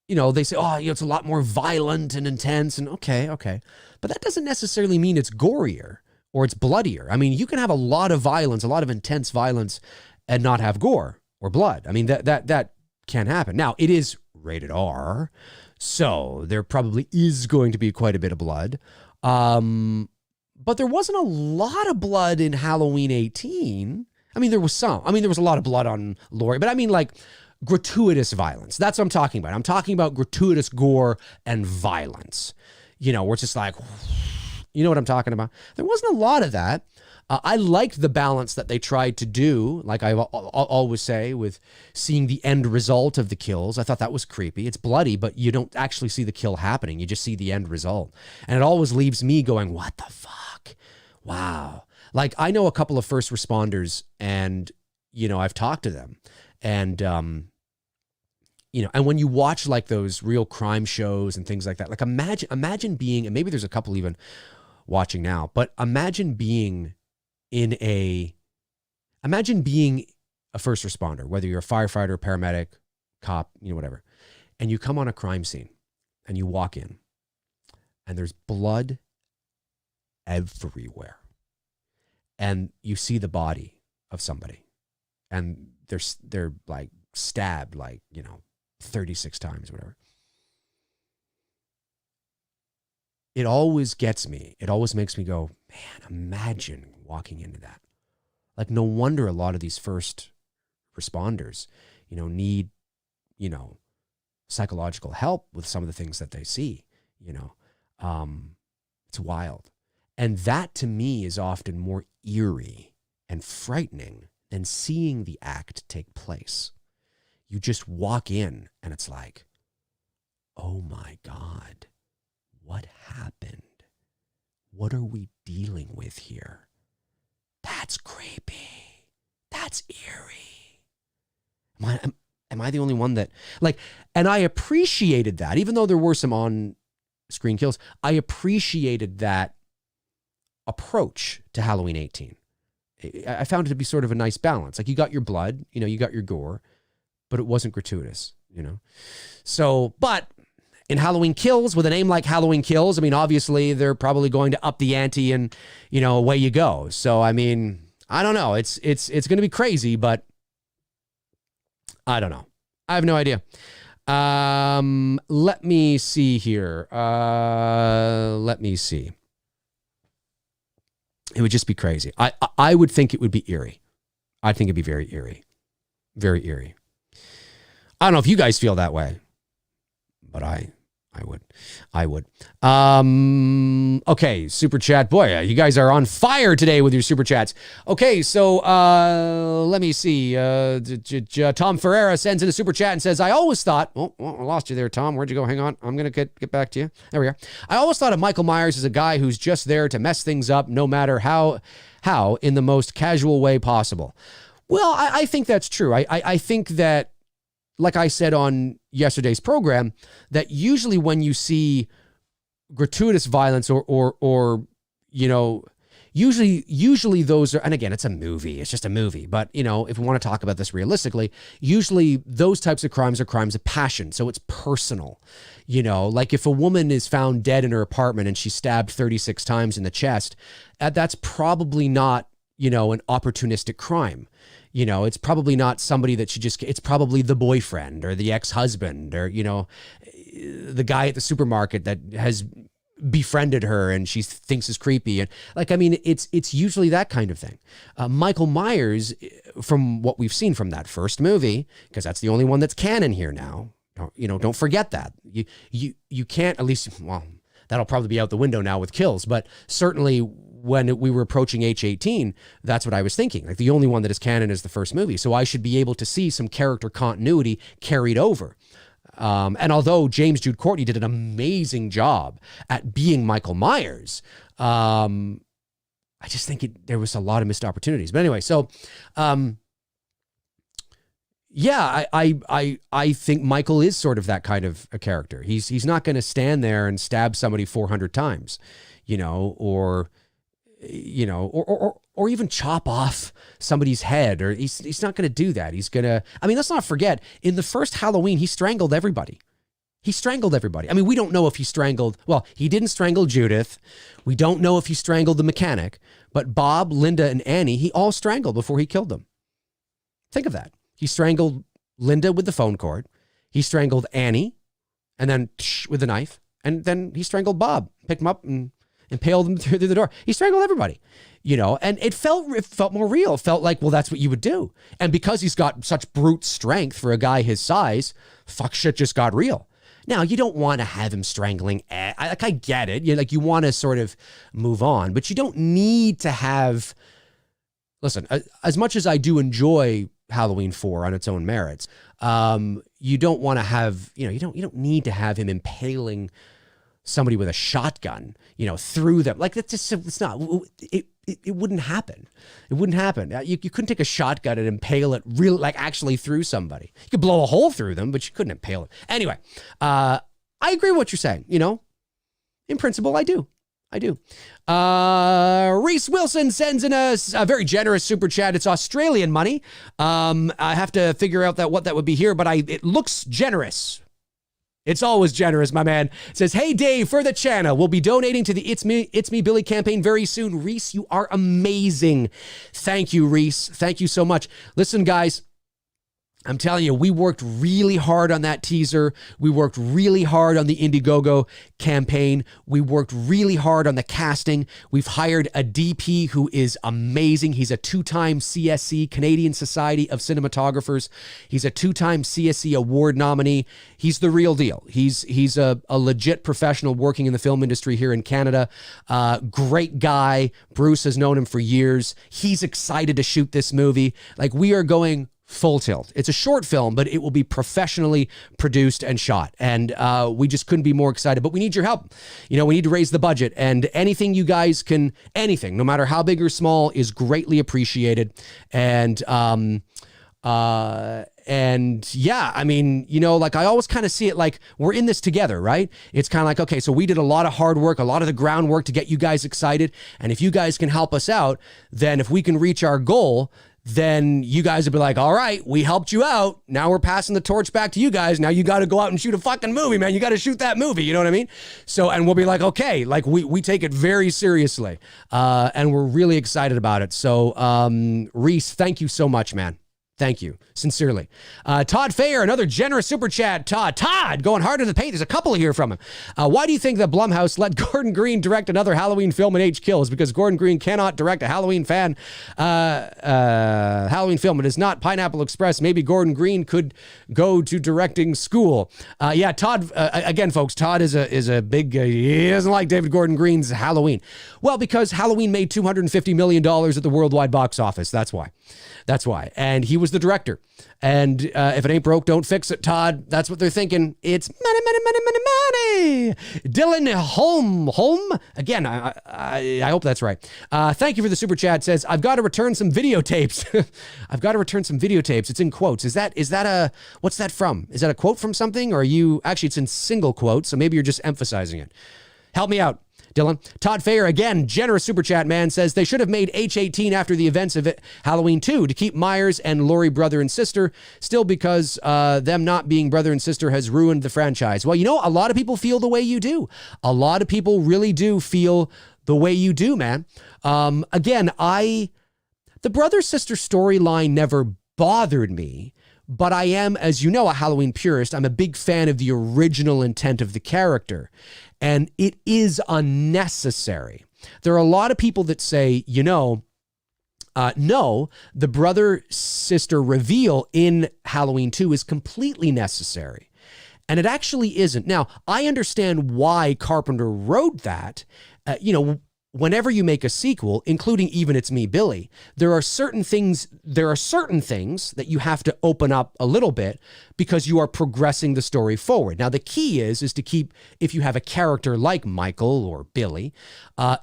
you know, they say, oh, you know, it's a lot more violent and intense, and okay. But that doesn't necessarily mean it's gorier or it's bloodier. I mean, you can have a lot of violence, a lot of intense violence, and not have gore or blood. I mean, that can happen. Now, it is rated R, so there probably is going to be quite a bit of blood. But there wasn't a lot of blood in Halloween 18. I mean, there was some. I mean, there was a lot of blood on Laurie, but I mean, like, gratuitous violence. That's what I'm talking about. I'm talking about gratuitous gore and violence. You know, where it's just like, you know what I'm talking about? There wasn't a lot of that. I liked the balance that they tried to do, like I always say, with seeing the end result of the kills. I thought that was creepy. It's bloody, but you don't actually see the kill happening. You just see the end result. And it always leaves me going, what the fuck? Wow. Like, I know a couple of first responders, and, you know, I've talked to them. And, you know, and when you watch like those real crime shows and things like that, like imagine being, and maybe there's a couple even watching now, but imagine being a first responder, whether you're a firefighter, paramedic, cop, you know, whatever, and you come on a crime scene and you walk in and there's blood everywhere, and you see the body of somebody, and they're like stabbed, like, you know, 36 times, whatever. It always gets me. It always makes me go, man, imagine walking into that. Like, no wonder a lot of these first responders, you know, need, you know, psychological help with some of the things that they see, you know. It's wild. And that to me is often more eerie and frightening than seeing the act take place. You just walk in and it's like, oh my God, what happened? What are we dealing with here? That's creepy. That's eerie. Am I the only one that, like, and I appreciated that, even though there were some on-screen kills, I appreciated that approach to Halloween 18. I found it to be sort of a nice balance. Like, you got your blood, you know, you got your gore, but it wasn't gratuitous, you know? So, but in Halloween Kills, with a name like Halloween Kills, I mean, obviously they're probably going to up the ante and, you know, away you go. So, I mean, I don't know. It's going to be crazy, but I don't know. I have no idea. Let me see here. Let me see. It would just be crazy. I would think it would be eerie. I think it'd be very eerie. Very eerie. I don't know if you guys feel that way, but I would. Okay, super chat. Boy, you guys are on fire today with your super chats. Okay, so let me see. Tom Ferreira sends in a super chat and says, I always thought, I lost you there, Tom. Where'd you go? Hang on. I'm going to get back to you. There we are. I always thought of Michael Myers as a guy who's just there to mess things up, no matter how in the most casual way possible. Well, I think that's true. I think that, like I said on yesterday's program, that usually when you see gratuitous violence or you know, usually those are, and again, it's a movie, it's just a movie, but, you know, if we want to talk about this realistically, usually those types of crimes are crimes of passion. So it's personal, you know, like if a woman is found dead in her apartment and she's stabbed 36 times in the chest, that's probably not, you know, an opportunistic crime. You know, it's probably not somebody that it's probably the boyfriend or the ex-husband or, you know, the guy at the supermarket that has befriended her and she thinks is creepy. And like, I mean, it's usually that kind of thing. Michael Myers, from what we've seen from that first movie, because that's the only one that's canon here now, don't forget that. You can't, at least, well, that'll probably be out the window now with Kills, but certainly when we were approaching H18, that's what I was thinking. Like, the only one that is canon is the first movie. So I should be able to see some character continuity carried over. And although James Jude Courtney did an amazing job at being Michael Myers, I just think there was a lot of missed opportunities. But anyway, so Yeah, I think Michael is sort of that kind of a character. He's not going to stand there and stab somebody 400 times, or even chop off somebody's head, or he's not going to do that. He's going to, let's not forget, in the first Halloween, he strangled everybody. He strangled everybody. We don't know if he he didn't strangle Judith. We don't know if he strangled the mechanic, but Bob, Linda, and Annie, he all strangled before he killed them. Think of that. He strangled Linda with the phone cord. He strangled Annie, and then with the knife. And then he strangled Bob, picked him up and impaled him through the door. He strangled everybody, and it felt more real. It felt like, well, that's what you would do. And because he's got such brute strength for a guy his size, fuck shit just got real. Now, you don't want to have him strangling. I get it. You want to sort of move on, but you don't need to have, listen, as much as I do enjoy Halloween 4 on its own merits, you don't want to have, you don't need to have him impaling somebody with a shotgun, through them. Like, that's just, it's not, it wouldn't happen. It wouldn't happen. You couldn't take a shotgun and impale it actually through somebody. You could blow a hole through them, but you couldn't impale it. Anyway, I agree with what you're saying, in principle, I do. Reese Wilson sends in a very generous super chat. It's Australian money. I have to figure out what that would be here, but it looks generous. It's always generous, my man. It says, hey, Dave, for the channel, we'll be donating to the It's Me Billy campaign very soon. Reese, you are amazing. Thank you, Reese. Thank you so much. Listen, guys, I'm telling you, we worked really hard on that teaser. We worked really hard on the Indiegogo campaign. We worked really hard on the casting. We've hired a DP who is amazing. He's a 2-time CSC, Canadian Society of Cinematographers. He's a 2-time CSC award nominee. He's the real deal. He's a legit professional working in the film industry here in Canada. Great guy. Bruce has known him for years. He's excited to shoot this movie. We are going full tilt. It's a short film, but it will be professionally produced and shot. And we just couldn't be more excited, but we need your help. We need to raise the budget, and anything you guys can, no matter how big or small, is greatly appreciated. And yeah, I always kind of see it like we're in this together, right? It's kind of like, okay, so we did a lot of hard work, a lot of the groundwork to get you guys excited. And if you guys can help us out, then if we can reach our goal, then you guys will be like, all right, we helped you out. Now we're passing the torch back to you guys. Now you got to go out and shoot a fucking movie, man. You got to shoot that movie. You know what I mean? So, and we'll be like, okay, we take it very seriously. And we're really excited about it. So, Reese, thank you so much, man. Thank you. Sincerely. Todd Fayer, another generous super chat. Todd, going hard in the paint. There's a couple here from him. Why do you think that Blumhouse let Gordon Green direct another Halloween film in H Kills? Because Gordon Green cannot direct a Halloween film. It is not Pineapple Express. Maybe Gordon Green could go to directing school. Yeah, Todd, again, folks, Todd is a big, he doesn't like David Gordon Green's Halloween. Well, because Halloween made $250 million at the worldwide box office. That's why. And he was the director. And if it ain't broke, don't fix it, Todd. That's what they're thinking. It's money, money, money, money, money. Dylan Holm. Again, I hope that's right. Thank you for the super chat. Says, I've got to return some videotapes. I've got to return some videotapes. It's in quotes. Is that what's that from? Is that a quote from something? Or actually, it's in single quotes. So maybe you're just emphasizing it. Help me out, Dylan. Todd Fayer, again, generous super chat, man, says they should have made H18 after the events of Halloween 2 to keep Myers and Laurie brother and sister, still because them not being brother and sister has ruined the franchise. Well, a lot of people feel the way you do. A lot of people really do feel the way you do, man. Again, the brother-sister storyline never bothered me, but I am, as you know, a Halloween purist. I'm a big fan of the original intent of the character. And it is unnecessary. There are a lot of people that say, no, the brother-sister reveal in Halloween 2 is completely necessary. And it actually isn't. Now, I understand why Carpenter wrote that. whenever you make a sequel, including Even It's Me, Billy, there are certain things that you have to open up a little bit because you are progressing the story forward. Now, the key is to keep, if you have a character like Michael or Billy,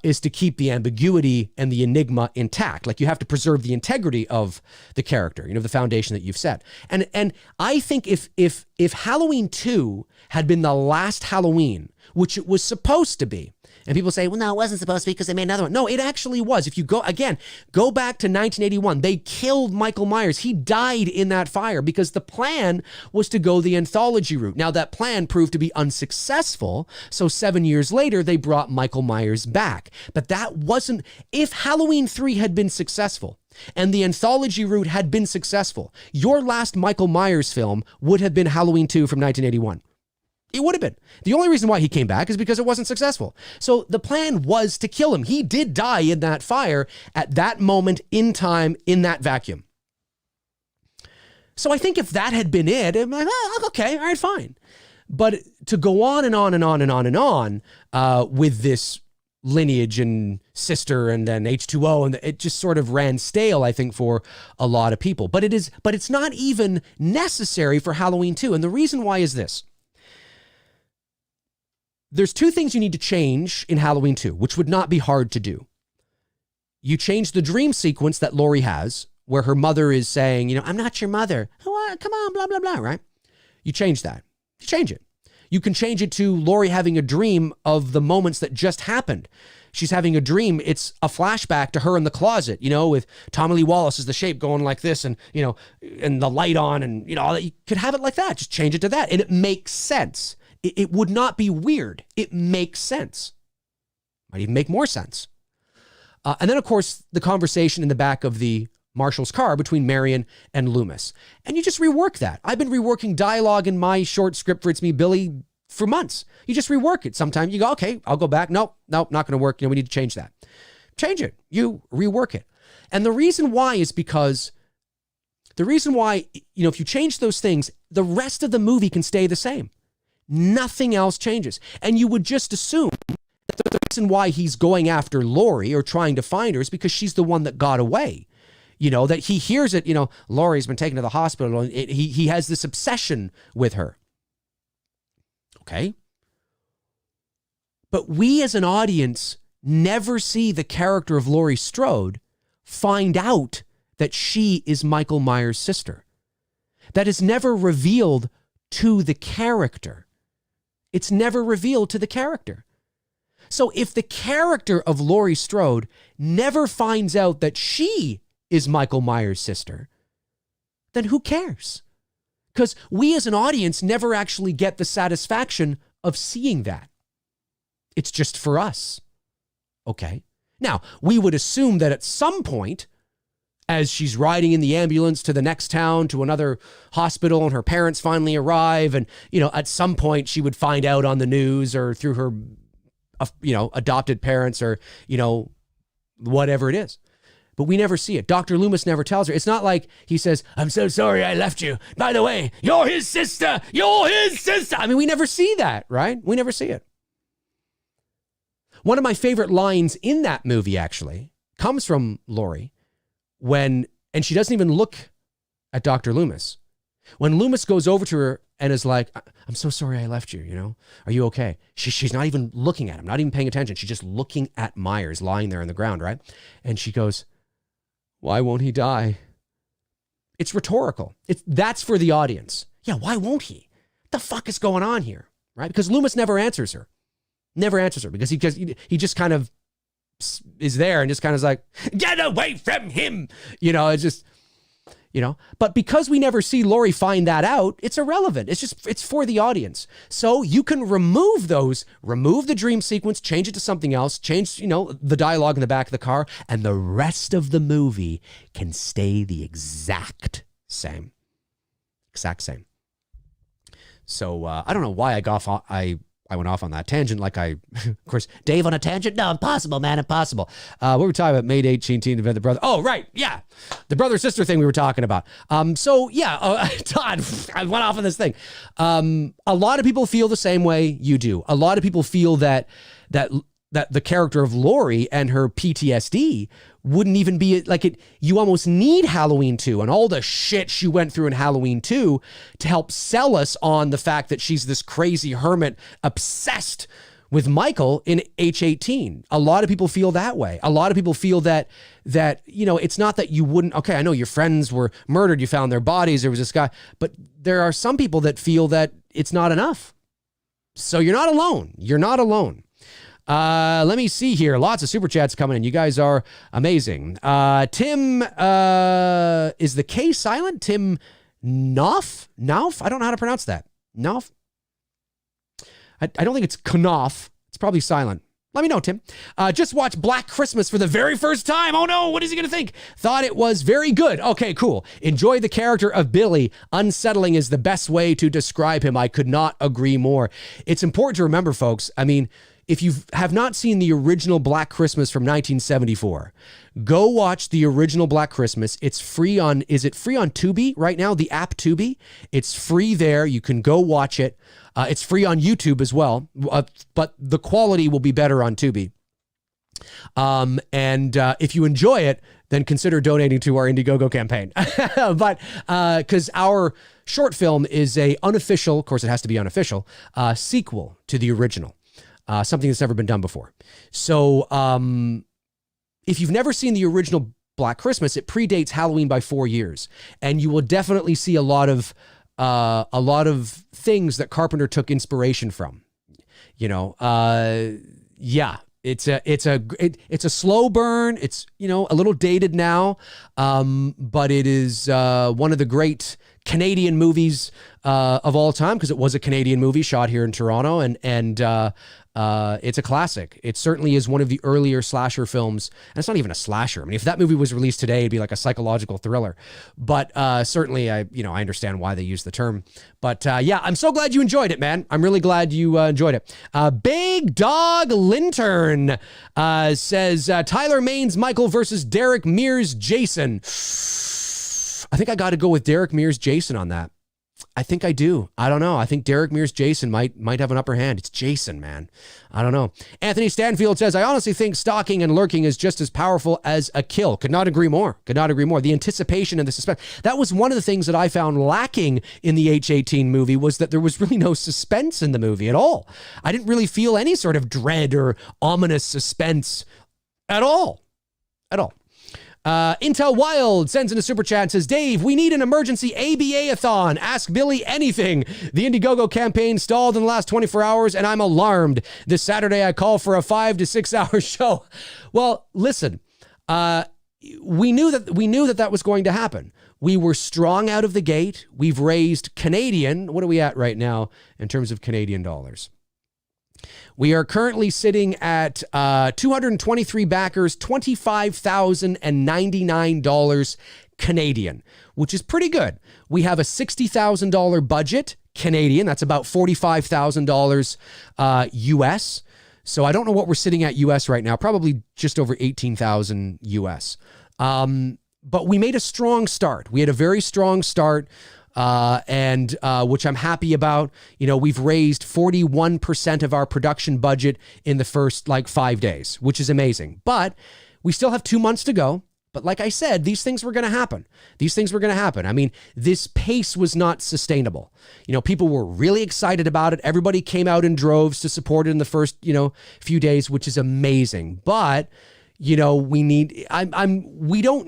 is to keep the ambiguity and the enigma intact. Like, you have to preserve the integrity of the character, the foundation that you've set. And I think if Halloween 2 had been the last Halloween, which it was supposed to be, and people say, well, no, it wasn't supposed to be because they made another one. No, it actually was. If you go back to 1981, they killed Michael Myers. He died in that fire because the plan was to go the anthology route. Now, that plan proved to be unsuccessful. So 7 years later, they brought Michael Myers back. But that wasn't, if Halloween 3 had been successful and the anthology route had been successful, your last Michael Myers film would have been Halloween 2 from 1981. It would have been. The only reason why he came back is because it wasn't successful. So the plan was to kill him. He did die in that fire at that moment in time, in that vacuum. So I think if that had been it, I'm like, oh, okay, all right, fine. But to go on and on and on and on and on with this lineage and sister and then H2O, and it just sort of ran stale, I think, for a lot of people. But it's not even necessary for Halloween 2. And the reason why is this. There's two things you need to change in Halloween 2, which would not be hard to do. You change the dream sequence that Laurie has, where her mother is saying, I'm not your mother. Oh, come on, blah, blah, blah, right? You change that. You change it. You can change it to Laurie having a dream of the moments that just happened. She's having a dream. It's a flashback to her in the closet, with Tommy Lee Wallace as the shape going like this and, and the light on and, you could have it like that. Just change it to that. And it makes sense. It would not be weird. It makes sense. Might even make more sense. And then, of course, the conversation in the back of the Marshall's car between Marion and Loomis. And you just rework that. I've been reworking dialogue in my short script for It's Me, Billy for months. You just rework it. Sometimes you go, okay, I'll go back. Nope, not going to work. We need to change that. Change it. You rework it. And the reason why is because if you change those things, the rest of the movie can stay the same. Nothing else changes. And you would just assume that the reason why he's going after Laurie or trying to find her is because she's the one that got away. That he hears it, Laurie's been taken to the hospital and he has this obsession with her. Okay. But we as an audience never see the character of Laurie Strode find out that she is Michael Myers' sister. That is never revealed to the character. It's never revealed to the character. So if the character of Laurie Strode never finds out that she is Michael Myers' sister, then who cares? Because we as an audience never actually get the satisfaction of seeing that. It's just for us. Okay. Now, we would assume that at some point, as she's riding in the ambulance to the next town, to another hospital, and her parents finally arrive, and, at some point she would find out on the news or through her, adopted parents or, whatever it is. But we never see it. Dr. Loomis never tells her. It's not like he says, I'm so sorry I left you. By the way, you're his sister. You're his sister. I mean, we never see that, right? We never see it. One of my favorite lines in that movie, actually, comes from Laurie. And she doesn't even look at Dr. Loomis. When Loomis goes over to her and is like, I'm so sorry I left you, are you okay? She's not even looking at him, not even paying attention. She's just looking at Myers lying there on the ground, right? And she goes, why won't he die? It's rhetorical. That's for the audience. Yeah, why won't he? What the fuck is going on here, right? Because Loomis never answers her. Because he just kind of is there and just kind of is like, get away from him. It's just, but because we never see Laurie find that out, it's irrelevant. It's for the audience. So you can remove the dream sequence, change it to something else, change, the dialogue in the back of the car, and the rest of the movie can stay the exact same. So I don't know why I went off on that tangent of course, Dave on a tangent? No, impossible, man, impossible. We were talking about May 18th, event the brother. Oh, right, yeah. The brother-sister thing we were talking about. Todd, I went off on this thing. A lot of people feel the same way you do. A lot of people feel that that the character of Lori and her PTSD wouldn't even be like it. You almost need Halloween 2 and all the shit she went through in Halloween 2 to help sell us on the fact that she's this crazy hermit obsessed with Michael in H18. A lot of people feel that way. A lot of people feel that, it's not that you wouldn't, okay, I know your friends were murdered, you found their bodies, there was this guy, but there are some people that feel that it's not enough. So you're not alone. You're not alone. Let me see here. Lots of super chats coming in. You guys are amazing. Tim, is the K silent? Tim Knopf? I don't know how to pronounce that. Knopf? I don't think it's Knopf. It's probably silent. Let me know, Tim. Just watched Black Christmas for the very first time. Oh no, what is he going to think? Thought it was very good. Okay, cool. Enjoy the character of Billy. Unsettling is the best way to describe him. I could not agree more. It's important to remember, folks. I mean, if you have not seen the original Black Christmas from 1974, go watch the original Black Christmas. It's free on, is it free on Tubi right now? The app Tubi. It's free there. You can go watch it. It's free on YouTube as well, but the quality will be better on Tubi. And if you enjoy it, then consider donating to our Indiegogo campaign. But because our short film is a unofficial, of course it has to be unofficial, sequel to the original. Something that's never been done before. So if you've never seen the original Black Christmas, it predates Halloween by 4 years. And you will definitely see a lot of things that Carpenter took inspiration from. Yeah. It's a slow burn. It's, a little dated now. But it is one of the great Canadian movies of all time, because it was a Canadian movie shot here in Toronto, and it's a classic. It certainly is one of the earlier slasher films, and it's not even a slasher. I mean, if that movie was released today, it'd be like a psychological thriller. But certainly, I understand why they use the term. But yeah, I'm so glad you enjoyed it, man. I'm really glad you enjoyed it. Big Dog Lintern says Tyler Maine's Michael versus Derek Mears Jason. I think I got to go with Derek Mears Jason on that. I think I do. I don't know. I think Derek Mears Jason might have an upper hand. It's Jason, man. I don't know. Anthony Stanfield says, I honestly think stalking and lurking is just as powerful as a kill. Could not agree more. Could not agree more. The anticipation and the suspense. That was one of the things that I found lacking in the H18 movie, was that there was really no suspense in the movie at all. I didn't really feel any sort of dread or ominous suspense at all. At all. Intel Wild sends in a super chat and says, Dave, we need an emergency ABA-a-thon. Ask Billy anything. The Indiegogo campaign stalled in the last 24 hours, and I'm alarmed. This Saturday, I call for a 5 to 6 hour show. Well, listen, we knew that was going to happen. We were strong out of the gate. We've raised Canadian. What are we at right now in terms of Canadian dollars? We are currently sitting at 223 backers, $25,099 Canadian, which is pretty good. We have a $60,000 budget Canadian. That's about $45,000 US. So I don't know what we're sitting at US right now. Probably just over 18,000 US. But we made a strong start. We had a very strong start. And which I'm happy about. We've raised 41% of our production budget in the first 5 days, which is amazing. But we still have 2 months to go. But like I said, these things were going to happen. I mean, this pace was not sustainable. People were really excited about it. Everybody came out in droves to support it in the first, few days, which is amazing. But, we don't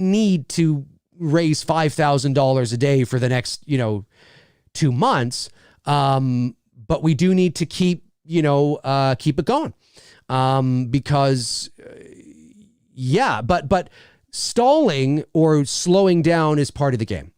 need to raise $5,000 a day for the next, 2 months. But we do need to keep it going. Because but stalling or slowing down is part of the game.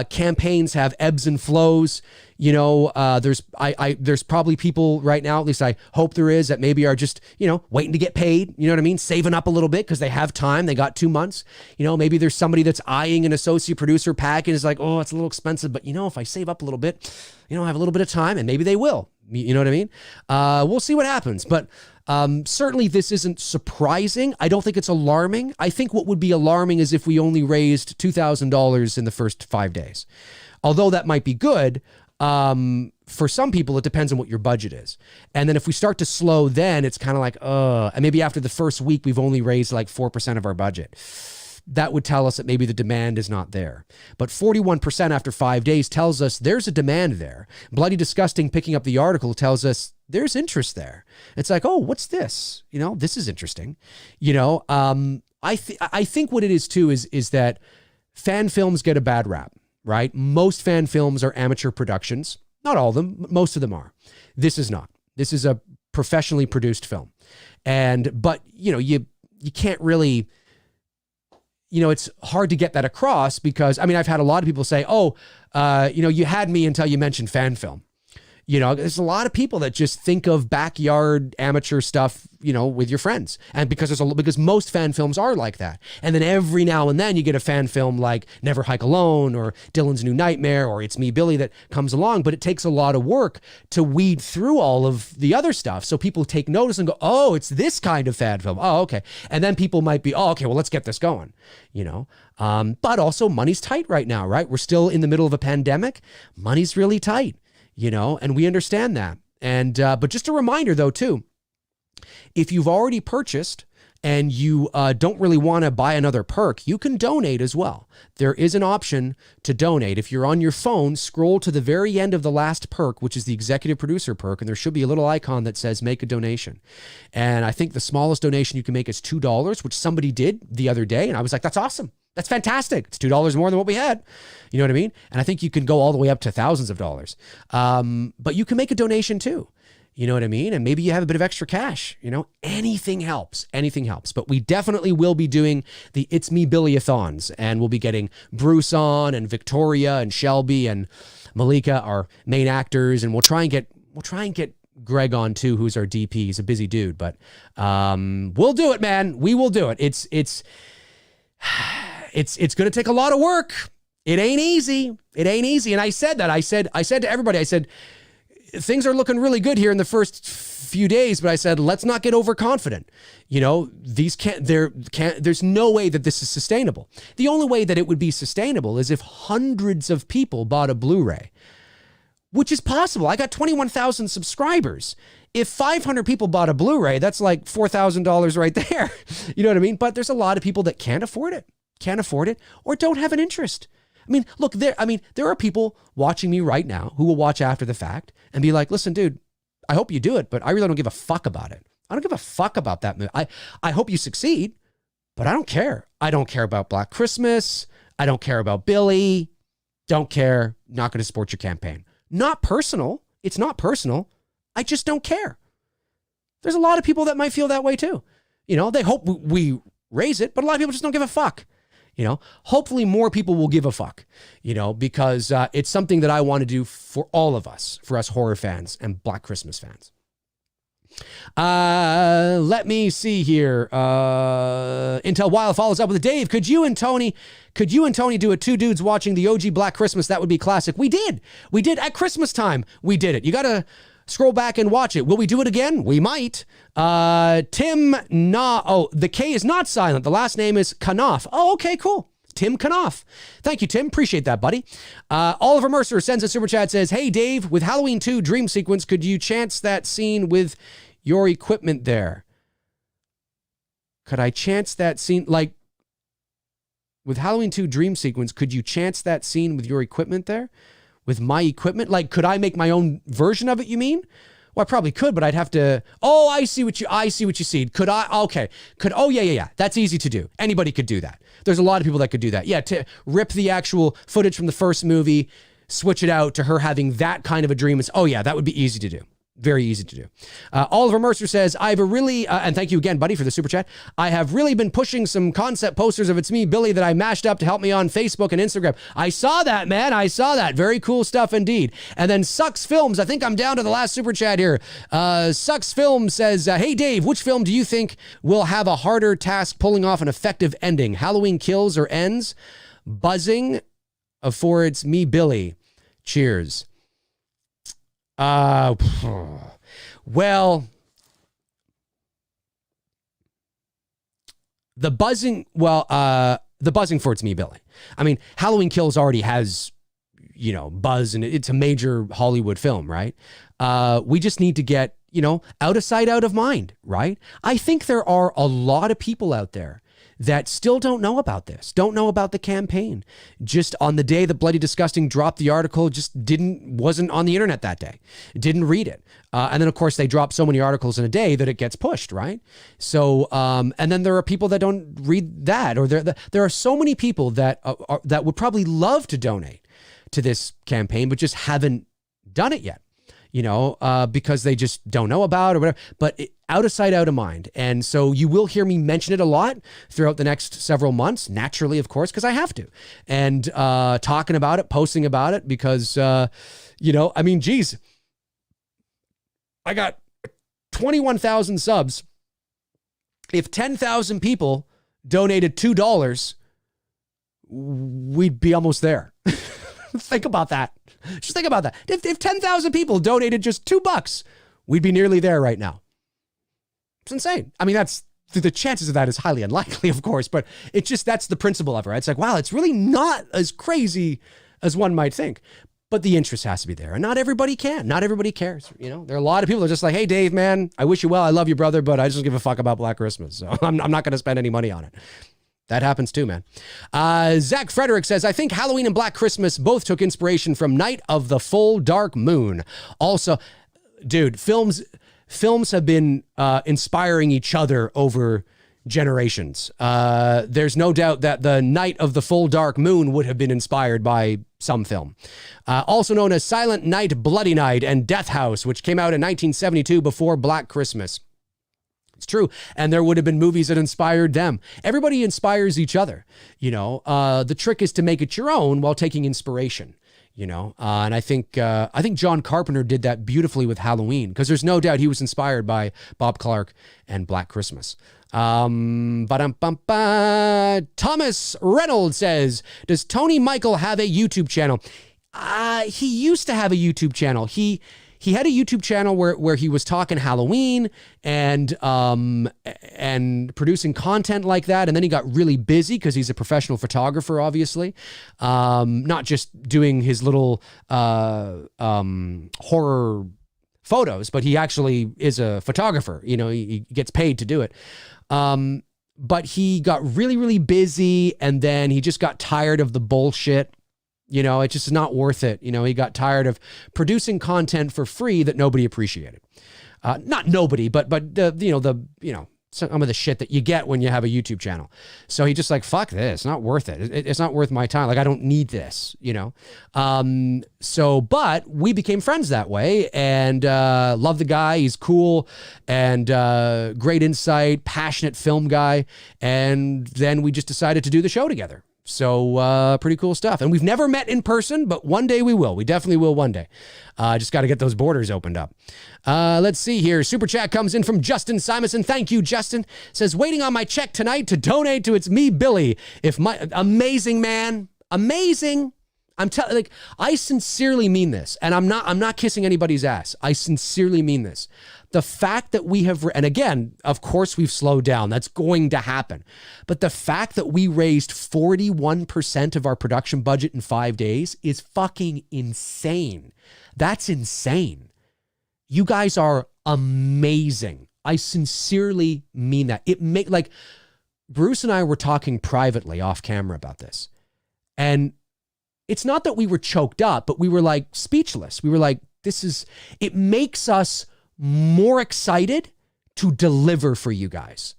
Campaigns have ebbs and flows. There's probably people right now, at least I hope there is, that maybe are just, waiting to get paid. You know what I mean? Saving up a little bit because they have time. They got 2 months. Maybe there's somebody that's eyeing an associate producer pack and is like, oh, it's a little expensive, but if I save up a little bit, I have a little bit of time, and maybe they will. You know what I mean? We'll see what happens. But certainly this isn't surprising. I don't think it's alarming. I think what would be alarming is if we only raised $2,000 in the first 5 days. Although that might be good, For some people, it depends on what your budget is. And then if we start to slow, then it's kind of like, and maybe after the first week, we've only raised like 4% of our budget. That would tell us that maybe the demand is not there. But 41% after 5 days tells us there's a demand there. Bloody Disgusting picking up the article tells us there's interest there. It's like, oh, what's this? You know, this is interesting. You know, I think what it is too is that fan films get a bad rap, right? Most fan films are amateur productions. Not all of them, most of them are. This is not. This is a professionally produced film. But you know, you can't really, you know, it's hard to get that across because, I mean, I've had a lot of people say, you know, you had me until you mentioned fan film. You know, there's a lot of people that just think of backyard amateur stuff, you know, with your friends. And because most fan films are like that. And then every now and then you get a fan film like Never Hike Alone or Dylan's New Nightmare or It's Me, Billy that comes along. But it takes a lot of work to weed through all of the other stuff. So people take notice and go, oh, it's this kind of fan film. Oh, okay. And then people might be, oh, okay, well, let's get this going, you know. But also money's tight right now, right? We're still in the middle of a pandemic. Money's really tight. You know, and we understand that. And, but just a reminder though, too, if you've already purchased and you don't really want to buy another perk, you can donate as well. There is an option to donate. If you're on your phone, scroll to the very end of the last perk, which is the executive producer perk, and there should be a little icon that says make a donation. And I think the smallest donation you can make is $2, which somebody did the other day. And I was like, that's awesome. That's fantastic. It's $2 more than what we had. You know what I mean? And I think you can go all the way up to thousands of dollars. But you can make a donation too. You know what I mean? And maybe you have a bit of extra cash. You know, anything helps. Anything helps. But we definitely will be doing the It's Me Billy-a-thons. And we'll be getting Bruce on and Victoria and Shelby and Malika, our main actors. And we'll try and get Greg on too, who's our DP. He's a busy dude. But we'll do it, man. We will do it. It's going to take a lot of work. It ain't easy. It ain't easy. And I said that. I said to everybody, I said, things are looking really good here in the first few days, but I said, let's not get overconfident. You know, there's no way that this is sustainable. The only way that it would be sustainable is if hundreds of people bought a Blu-ray, which is possible. I got 21,000 subscribers. If 500 people bought a Blu-ray, that's like $4,000 right there. You know what I mean? But there's a lot of people that can't afford it, or don't have an interest. I mean, look, there are people watching me right now who will watch after the fact and be like, listen, dude, I hope you do it, but I really don't give a fuck about it. I don't give a fuck about that movie. I hope you succeed, but I don't care. I don't care about Black Christmas. I don't care about Billy. Don't care. Not going to support your campaign. Not personal. It's not personal. I just don't care. There's a lot of people that might feel that way too. You know, they hope we raise it, but a lot of people just don't give a fuck. You know, hopefully more people will give a fuck, you know, because it's something that I want to do for all of us, for us horror fans and Black Christmas fans. Let me see here. Until Wild follows up with Dave. Could you and Tony do a two dudes watching the OG Black Christmas? That would be classic. We did at Christmas time. We did it. You got to scroll back and watch it. Will we do it again? We might. The K is not silent. The last name is Kanoff. Oh, okay, cool. Tim Kanoff. Thank you, Tim. Appreciate that, buddy. Oliver Mercer sends a super chat, says, hey, Dave, with Halloween 2 dream sequence, could you chance that scene with your equipment there? Could I chance that scene? Like, with Halloween 2 dream sequence, could you chance that scene with your equipment there? With my equipment? Like, could I make my own version of it, you mean? Well, I probably could, but I'd have to, I see what you see. Could I? Okay. Yeah. That's easy to do. Anybody could do that. There's a lot of people that could do that. Yeah, to rip the actual footage from the first movie, switch it out to her having that kind of a dream. That would be easy to do. Very easy to do. Oliver Mercer says, I have a really, and thank you again, buddy, for the super chat. I have really been pushing some concept posters of It's Me, Billy, that I mashed up to help me on Facebook and Instagram. I saw that, man. I saw that. Very cool stuff indeed. And then Sucks Films, I think I'm down to the last super chat here. Sucks Films says, hey, Dave, which film do you think will have a harder task pulling off an effective ending? Halloween Kills or Ends? Buzzing for It's Me, Billy. Cheers. Well, the buzzing for It's Me, Billy. I mean, Halloween Kills already has buzz, and it's a major Hollywood film, right? We just need to get, out of sight, out of mind, right? I think there are a lot of people out there that still don't know about this, don't know about the campaign. Just on the day that Bloody Disgusting dropped the article, just wasn't on the internet that day, didn't read it. And then, of course, they drop so many articles in a day that it gets pushed, right? So, and then there are people that don't read that, or there are so many people that that would probably love to donate to this campaign, but just haven't done it yet, because they just don't know about it or whatever. But out of sight, out of mind. And so you will hear me mention it a lot throughout the next several months, naturally, of course, because I have to. And talking about it, posting about it, because, geez, I got 21,000 subs. If 10,000 people donated $2, we'd be almost there. Think about that. Just think about that. If 10,000 people donated just $2, we'd be nearly there right now. It's insane. I mean, the chances of that is highly unlikely, of course, but that's the principle of it, right? It's like, wow, it's really not as crazy as one might think, but the interest has to be there, and not everybody can. Not everybody cares. There are a lot of people that are just like, hey, Dave, man, I wish you well. I love you, brother, but I just don't give a fuck about Black Christmas, so I'm not going to spend any money on it. That happens too, man. Zach Frederick says, I think Halloween and Black Christmas both took inspiration from Night of the Full Dark Moon. Also, dude, films have been inspiring each other over generations. There's no doubt that the Night of the Full Dark Moon would have been inspired by some film. Also known as Silent Night, Bloody Night, and Death House, which came out in 1972 before Black Christmas. It's true. And there would have been movies that inspired them. Everybody inspires each other. The trick is to make it your own while taking inspiration. And I think John Carpenter did that beautifully with Halloween, because there's no doubt he was inspired by Bob Clark and Black Christmas. Thomas Reynolds says, does Tony Michael have a YouTube channel? He used to have a YouTube channel. He had a YouTube channel where he was talking Halloween and producing content like that. And then he got really busy because he's a professional photographer, obviously. Not just doing his little horror photos, but he actually is a photographer. He gets paid to do it. But he got really, really busy, and then he just got tired of the bullshit. It's just not worth it. He got tired of producing content for free that nobody appreciated. Not nobody, but some of the shit that you get when you have a YouTube channel. So he just like, fuck this, not worth it. It's not worth my time. Like, I don't need this, but we became friends that way, and love the guy. He's cool and great insight, passionate film guy. And then we just decided to do the show together. So pretty cool stuff. And we've never met in person, but one day we will. We definitely will one day. Just got to get those borders opened up. Let's see here. Super chat comes in from Justin Simonson. Thank you, Justin. Says, waiting on my check tonight to donate to It's Me, Billy. Amazing, man. Amazing. I sincerely mean this, and I'm not kissing anybody's ass. I sincerely mean this. The fact that we have, and again, of course we've slowed down. That's going to happen. But the fact that we raised 41% of our production budget in 5 days is fucking insane. That's insane. You guys are amazing. I sincerely mean that. Bruce and I were talking privately off camera about this. And it's not that we were choked up, but we were like speechless. We were like, it makes us more excited to deliver for you guys.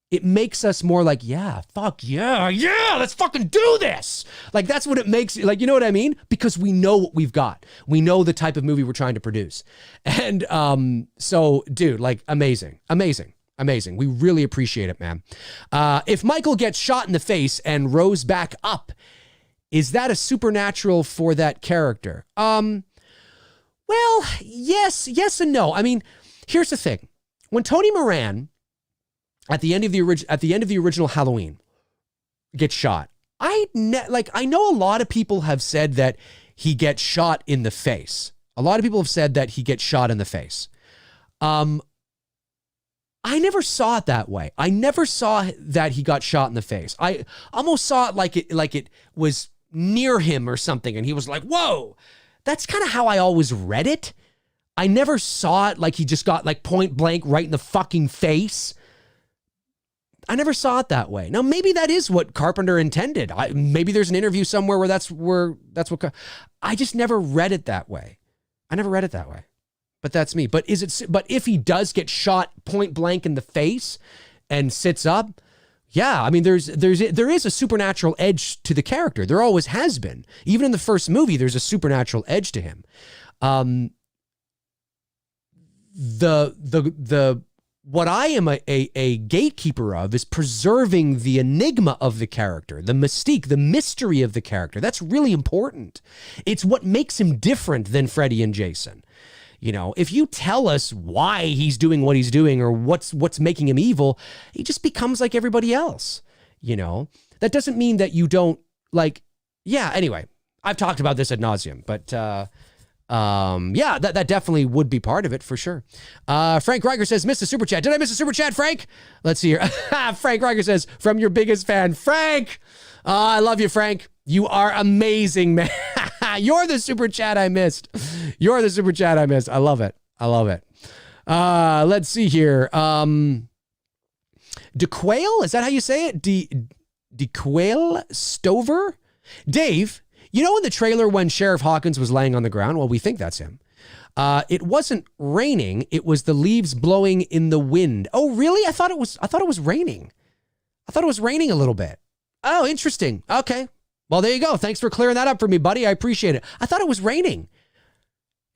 It makes us more like, yeah, fuck yeah, let's fucking do this. Like, that's what it makes, like, you know what I mean? Because we know what we've got. We know the type of movie we're trying to produce. And so, dude, like, amazing. We really appreciate it, man. If Michael gets shot in the face and rose back up, is that a supernatural for that character? Well, yes and no. I mean, here's the thing. When Tony Moran, at the end of the original Halloween, gets shot, I know a lot of people have said that he gets shot in the face. A lot of people have said that he gets shot in the face. I never saw it that way. I never saw that he got shot in the face. I almost saw it like it was near him or something, and he was like, whoa. That's kind of how I always read it. I never saw it like he just got like point blank right in the fucking face. I never saw it that way. Now, maybe that is what Carpenter intended. Maybe there's an interview somewhere where that's what, I just never read it that way. I never read it that way. But that's me. But if he does get shot point blank in the face and sits up, yeah, I mean, there is a supernatural edge to the character. There always has been. Even in the first movie, there's a supernatural edge to him. What I am a gatekeeper of is preserving the enigma of the character, the mystique, the mystery of the character. That's really important. It's what makes him different than Freddy and Jason. You know, if you tell us why he's doing what he's doing or what's making him evil, he just becomes like everybody else. You know, that doesn't mean that you don't like, yeah, anyway, I've talked about this ad nauseum, but yeah, that definitely would be part of it for sure. Frank Reiger says, missed a super chat. Did I miss a super chat, Frank? Let's see here. Frank Reiger says, from your biggest fan, Frank. I love you, Frank. You are amazing, man. You're the super chat I missed. You're the super chat I missed. I love it. I love it. Let's see here. DeQuail, is that how you say it? DeQuail Stover? Dave, you know in the trailer when Sheriff Hawkins was laying on the ground? Well, we think that's him. It wasn't raining. It was the leaves blowing in the wind. Oh, really? I thought it was raining. I thought it was raining a little bit. Oh, interesting. Okay. Well, there you go. Thanks for clearing that up for me, buddy. I appreciate it. I thought it was raining.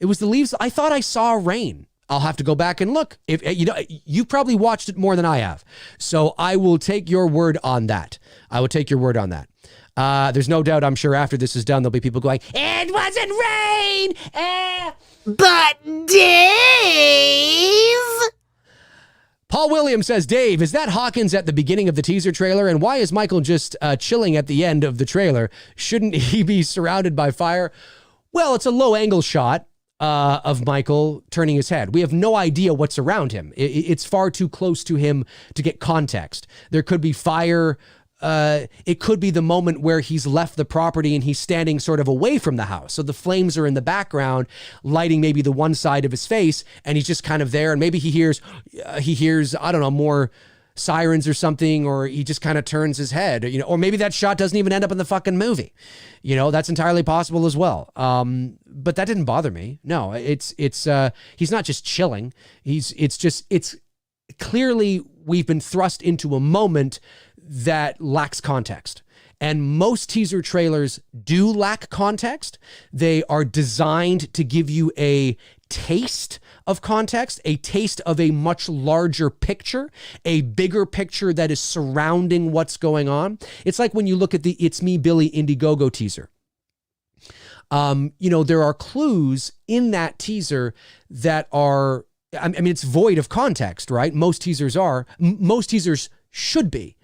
It was the leaves. I thought I saw rain. I'll have to go back and look. If you know, you probably watched it more than I have. So I will take your word on that. I will take your word on that. There's no doubt, I'm sure after this is done, there'll be people going, it wasn't rain! But Dave! Paul Williams says, Dave, is that Hawkins at the beginning of the teaser trailer? And why is Michael just chilling at the end of the trailer? Shouldn't he be surrounded by fire? Well, it's a low angle shot of Michael turning his head. We have no idea what's around him. It's far too close to him to get context. There could be fire. It could be the moment where he's left the property and he's standing sort of away from the house. So the flames are in the background, lighting maybe the one side of his face, and he's just kind of there. And maybe he hears, I don't know, more sirens or something, or he just kind of turns his head, you know, or maybe that shot doesn't even end up in the fucking movie. You know, that's entirely possible as well. But that didn't bother me. No, it's he's not just chilling. It's clearly we've been thrust into a moment that lacks context. And most teaser trailers do lack context. They are designed to give you a taste of context, a taste of a much larger picture, a bigger picture that is surrounding what's going on. It's like when you look at the It's Me, Billy Indiegogo teaser. You know, there are clues in that teaser that are, I mean, it's void of context, right? Most teasers are. Most teasers should be.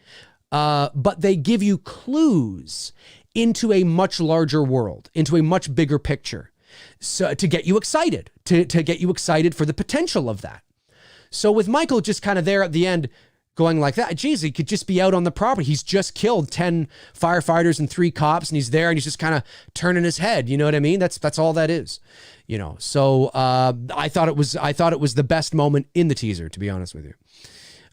But they give you clues into a much larger world, into a much bigger picture, so to get you excited, to get you excited for the potential of that. So with Michael just kind of there at the end going like that, geez, he could just be out on the property. He's just killed 10 firefighters and 3 cops, and he's there and he's just kind of turning his head. You know what I mean? That's all that is, you know? So I thought it was the best moment in the teaser, to be honest with you.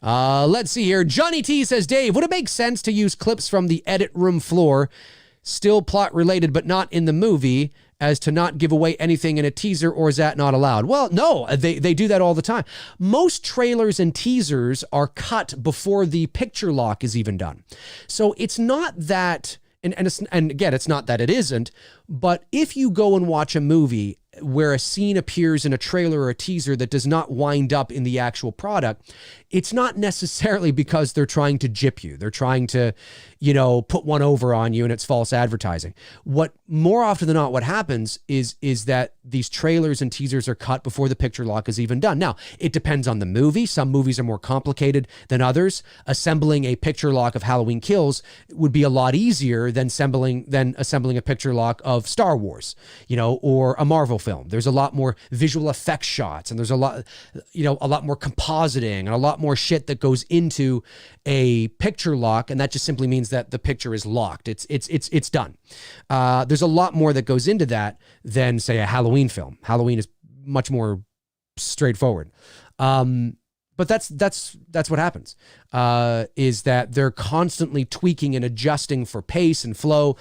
Let's see here. Johnny T says, Dave, would it make sense to use clips from the edit room floor, still plot related, but not in the movie, as to not give away anything in a teaser, or is that not allowed? Well, no, they do that all the time. Most trailers and teasers are cut before the picture lock is even done. So it's not that, and again, it's not that it isn't, but if you go and watch a movie where a scene appears in a trailer or a teaser that does not wind up in the actual product, it's not necessarily because they're trying to gyp you. They're trying to, you know, put one over on you and it's false advertising. What more often than not, what happens is that these trailers and teasers are cut before the picture lock is even done. Now, it depends on the movie. Some movies are more complicated than others. Assembling a picture lock of Halloween Kills would be a lot easier than assembling a picture lock of Star Wars, you know, or a Marvel film. There's a lot more visual effects shots, and there's a lot more compositing and a lot more shit that goes into a picture lock, and that just simply means means that the picture is locked. It's done. There's a lot more that goes into that than, say, a Halloween film. Halloween is much more straightforward. But that's what happens, is that they're constantly tweaking and adjusting for pace and flow.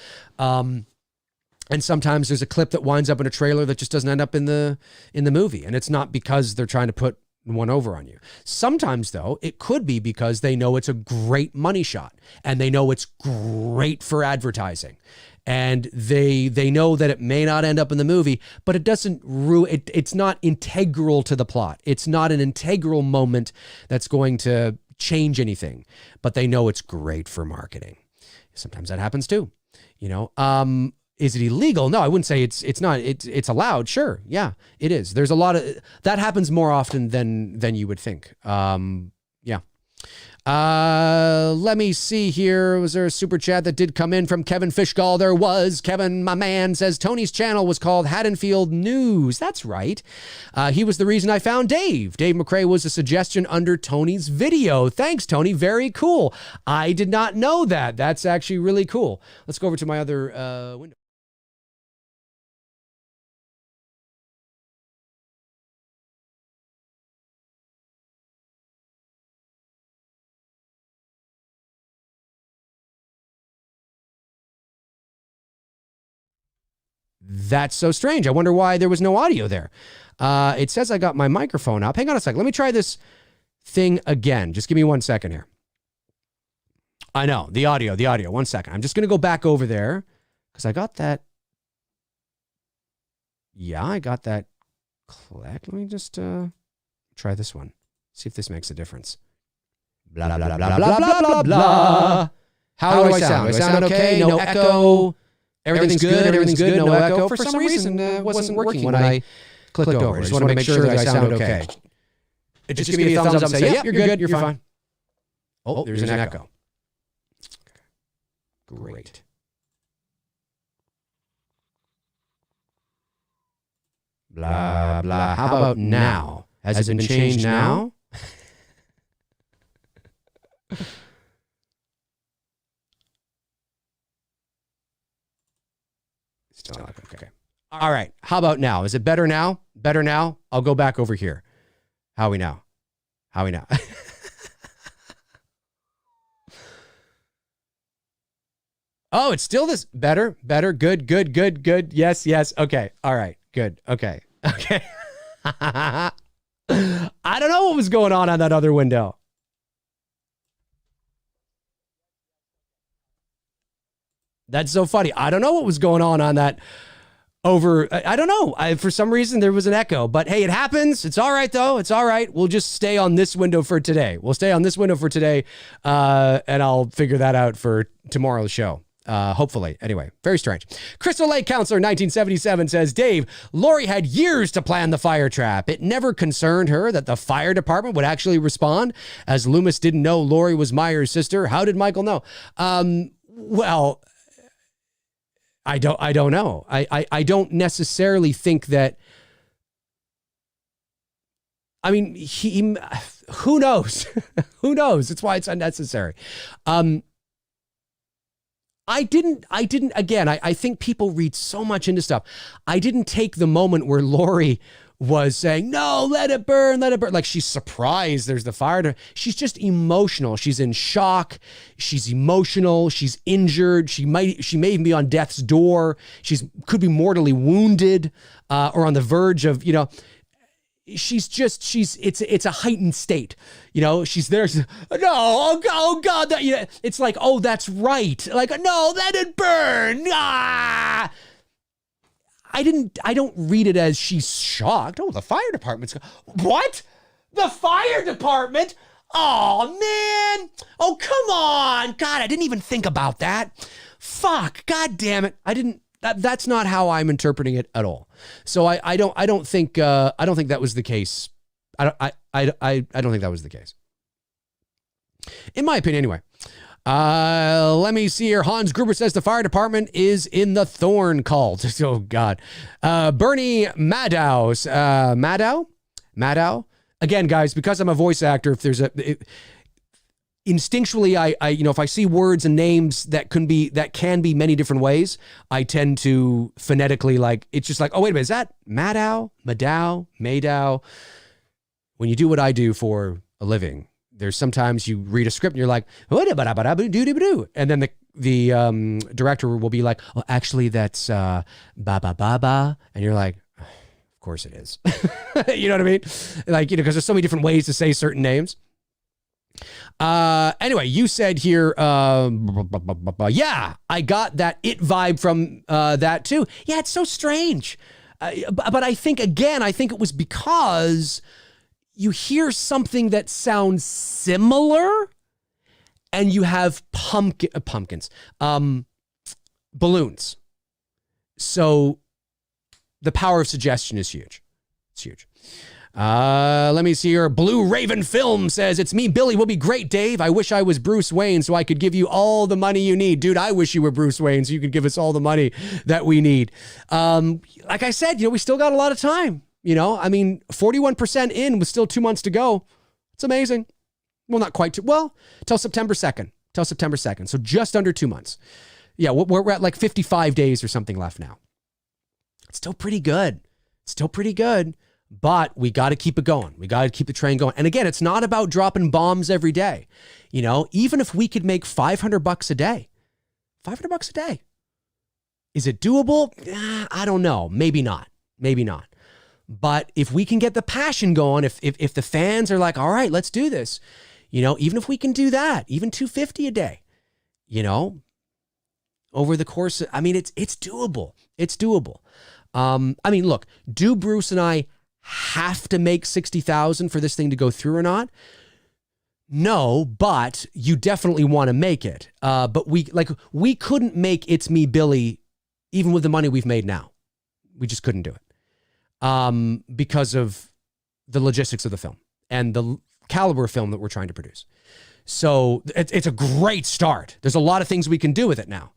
And sometimes there's a clip that winds up in a trailer that just doesn't end up in the movie. And it's not because they're trying to put one over on you. Sometimes, though, it could be because they know it's a great money shot and they know it's great for advertising. And they know that it may not end up in the movie, but it doesn't ruin it. It's not integral to the plot. It's not an integral moment that's going to change anything, but they know it's great for marketing. Sometimes that happens too. Is it illegal? No, I wouldn't say it's not. It's allowed. Sure. Yeah, it is. There's a lot of that happens more often than you would think. Yeah. Let me see here. Was there a super chat that did come in from Kevin Fishgall? There was. Kevin, my man, says Tony's channel was called Haddonfield News. That's right. He was the reason I found Dave. Dave Mcrae was a suggestion under Tony's video. Thanks, Tony. Very cool. I did not know that. That's actually really cool. Let's go over to my other window. That's so strange. I wonder why there was no audio there. It says I got my microphone up. Hang on a second. Let me try this thing again. Just give me 1 second here. I know, the audio. 1 second. I'm just going to go back over there because I got that. Yeah, I got that click. Let me just try this one. See if this makes a difference. Blah, blah, blah, blah, blah, blah, blah, blah. How do I sound? Do I sound okay? No echo. Everything's good, no echo. For some reason, it wasn't working when I clicked over. I just want to make sure that I sound okay. Just give me a thumbs up and say, yep, you're good, you're fine. Oh, there's an echo. Great. Blah, blah. How about now? Has it been changed now? Still not okay. All right. How about now? Is it better now? Better now? I'll go back over here. How we now? Oh, it's still this. Better. Good. Yes. Okay. All right. Good. Okay. I don't know what was going on that other window. That's so funny. I don't know what was going on that over. I don't know. For some reason, there was an echo. But hey, it happens. It's all right, though. It's all right. We'll just stay on this window for today. And I'll figure that out for tomorrow's show. Hopefully. Anyway, very strange. Crystal Lake Counselor 1977 says, Dave, Lori had years to plan the fire trap. It never concerned her that the fire department would actually respond, as Loomis didn't know Lori was Meyer's sister. How did Michael know? Well, I don't know. I don't necessarily think that. I mean, who knows? Who knows? It's why it's unnecessary. I didn't, again, I think people read so much into stuff. I didn't take the moment where Lori was saying, no, let it burn. Like she's surprised there's the fire. She's just emotional. She's in shock. She's emotional. She's injured. She may even be on death's door. Could be mortally wounded, or on the verge of, it's a heightened state. She's there. She's, no, oh God, that, it's like, oh, that's right. Like, no, let it burn. Ah. I don't read it as she's shocked. Oh, the fire department's what? The fire department? Oh, man. Oh, come on. God, I didn't even think about that. Fuck. God damn it. That's not how I'm interpreting it at all. So I don't think that was the case. I don't think that was the case. In my opinion, anyway. Let me see here. Hans Gruber says the fire department is in the Thorn cult. Oh God. Bernie Madow. Madow. Again, guys, because I'm a voice actor, instinctually, I if I see words and names that can be many different ways, I tend to phonetically, like, it's just like, oh, wait a minute, is that Madow, Madow? When you do what I do for a living, there's sometimes you read a script and you're like, and then the director will be like, oh, actually that's ba ba ba ba, and you're like, of course it is. You know what I mean? Like, because there's so many different ways to say certain names. Anyway, you said here, yeah, I got that it vibe from that too. Yeah, it's so strange. But I think it was because you hear something that sounds similar and you have pumpkins, balloons. So the power of suggestion is huge. It's huge. Let me see here. Blue Raven Film says, it's me, Billy. Will be great, Dave. I wish I was Bruce Wayne so I could give you all the money you need. Dude, I wish you were Bruce Wayne so you could give us all the money that we need. Like I said, we still got a lot of time. 41% in with still 2 months to go. It's amazing. Well, not quite. Till September 2nd. So just under 2 months. Yeah, we're at like 55 days or something left now. It's still pretty good. But we got to keep it going. We got to keep the train going. And again, it's not about dropping bombs every day. Even if we could make $500 a day, $500 a day, is it doable? I don't know. Maybe not. But if we can get the passion going, if the fans are like, all right, let's do this, even if we can do that, even $250 a day, over the course of, it's doable. It's doable. Look, do Bruce and I have to make 60,000 for this thing to go through or not? No, but you definitely want to make it. But we couldn't make It's Me, Billy, even with the money we've made now. We just couldn't do it. Because of the logistics of the film and the caliber of film that we're trying to produce. So it's a great start. There's a lot of things we can do with it now.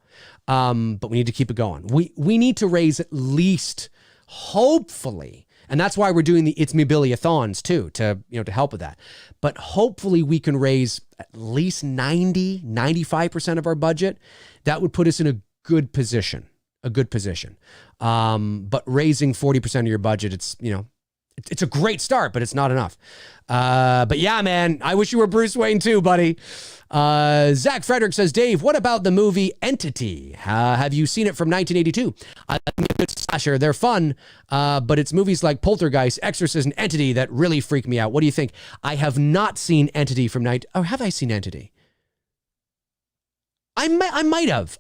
But we need to keep it going. We need to raise at least, hopefully, and that's why we're doing the It's Me Billy-a-thons too, to help with that. But hopefully we can raise at least 95% of our budget. That would put us in a good position. But raising 40% of your budget, it's a great start, but it's not enough. But yeah, man, I wish you were Bruce Wayne too, buddy. Zach Frederick says, Dave, what about the movie Entity? Have you seen it from 1982? I think it's a slasher. They're fun, but it's movies like Poltergeist, Exorcist, and Entity that really freak me out. What do you think? I have not seen Entity from Oh, have I seen Entity? I might have.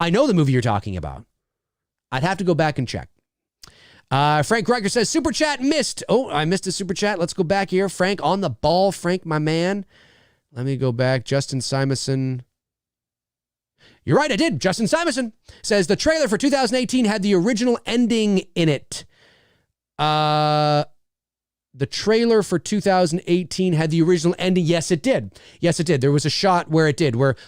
I know the movie you're talking about. I'd have to go back and check. Frank Riker says, super chat missed. Oh, I missed a super chat. Let's go back here. Frank, on the ball. Frank, my man. Let me go back. Justin Simonson. You're right, I did. Justin Simonson says, the trailer for 2018 had the original ending in it. The trailer for 2018 had the original ending. Yes, it did. There was a shot where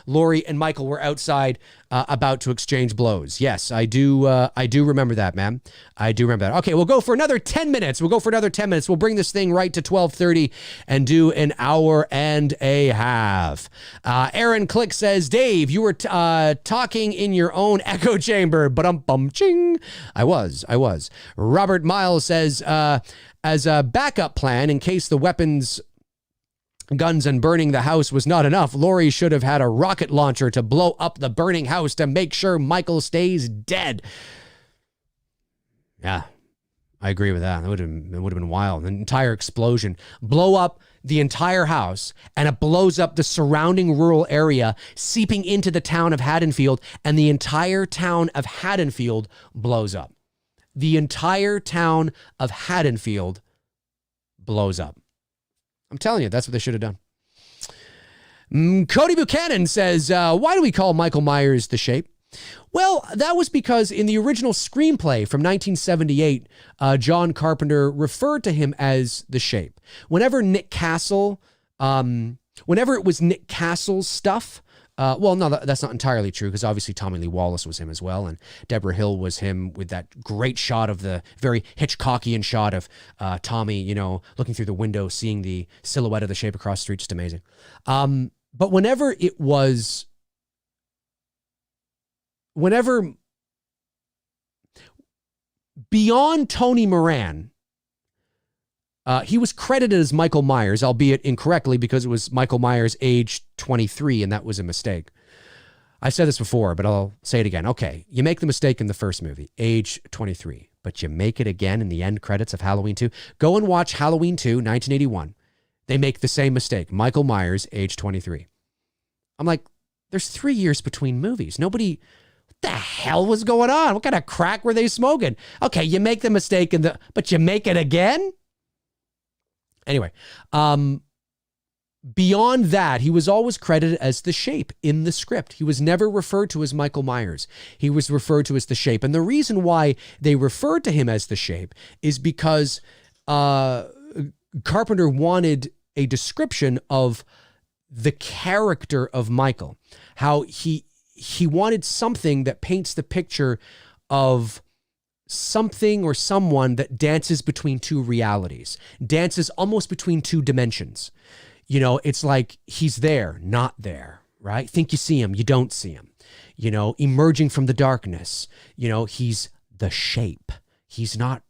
Laurie and Michael were outside about to exchange blows. Yes, I do remember that, man. I do remember that. Okay, we'll go for another 10 minutes. We'll bring this thing right to 12:30 and do an hour and a half. Aaron Click says, Dave, you were talking in your own echo chamber. Ching. I was. Robert Miles says, as a backup plan, in case the weapons, guns, and burning the house was not enough, Laurie should have had a rocket launcher to blow up the burning house to make sure Michael stays dead. Yeah, I agree with that. It would have been wild. An entire explosion. Blow up the entire house, and it blows up the surrounding rural area, seeping into the town of Haddonfield, and the entire town of Haddonfield blows up. The entire town of Haddonfield blows up. I'm telling you, that's what they should have done. Cody Buchanan says, why do we call Michael Myers the Shape? Well, that was because in the original screenplay from 1978, John Carpenter referred to him as the Shape. Whenever it was Nick Castle's stuff, Well, no, that's not entirely true because obviously Tommy Lee Wallace was him as well, and Deborah Hill was him with that great shot of the very Hitchcockian shot of Tommy, you know, looking through the window, seeing the silhouette of the shape across the street, just amazing. But whenever beyond Tony Moran, he was credited as Michael Myers, albeit incorrectly because it was Michael Myers, age 23, and that was a mistake. I've said this before, but I'll say it again. Okay, you make the mistake in the first movie, age 23, but you make it again in the end credits of Halloween 2. Go and watch Halloween 2, 1981. They make the same mistake. Michael Myers, age 23. I'm like, there's 3 years between movies. What the hell was going on? What kind of crack were they smoking? Okay, you make the mistake but you make it again? Anyway, beyond that, he was always credited as the Shape in the script. He was never referred to as Michael Myers. He was referred to as the Shape. And the reason why they referred to him as the Shape is because Carpenter wanted a description of the character of Michael, how he wanted something that paints the picture of something or someone that dances between two realities, dances almost between two dimensions. You know, it's like he's there, not there, right? Think you see him, you don't see him. You know, emerging from the darkness. You know, he's the Shape. He's not,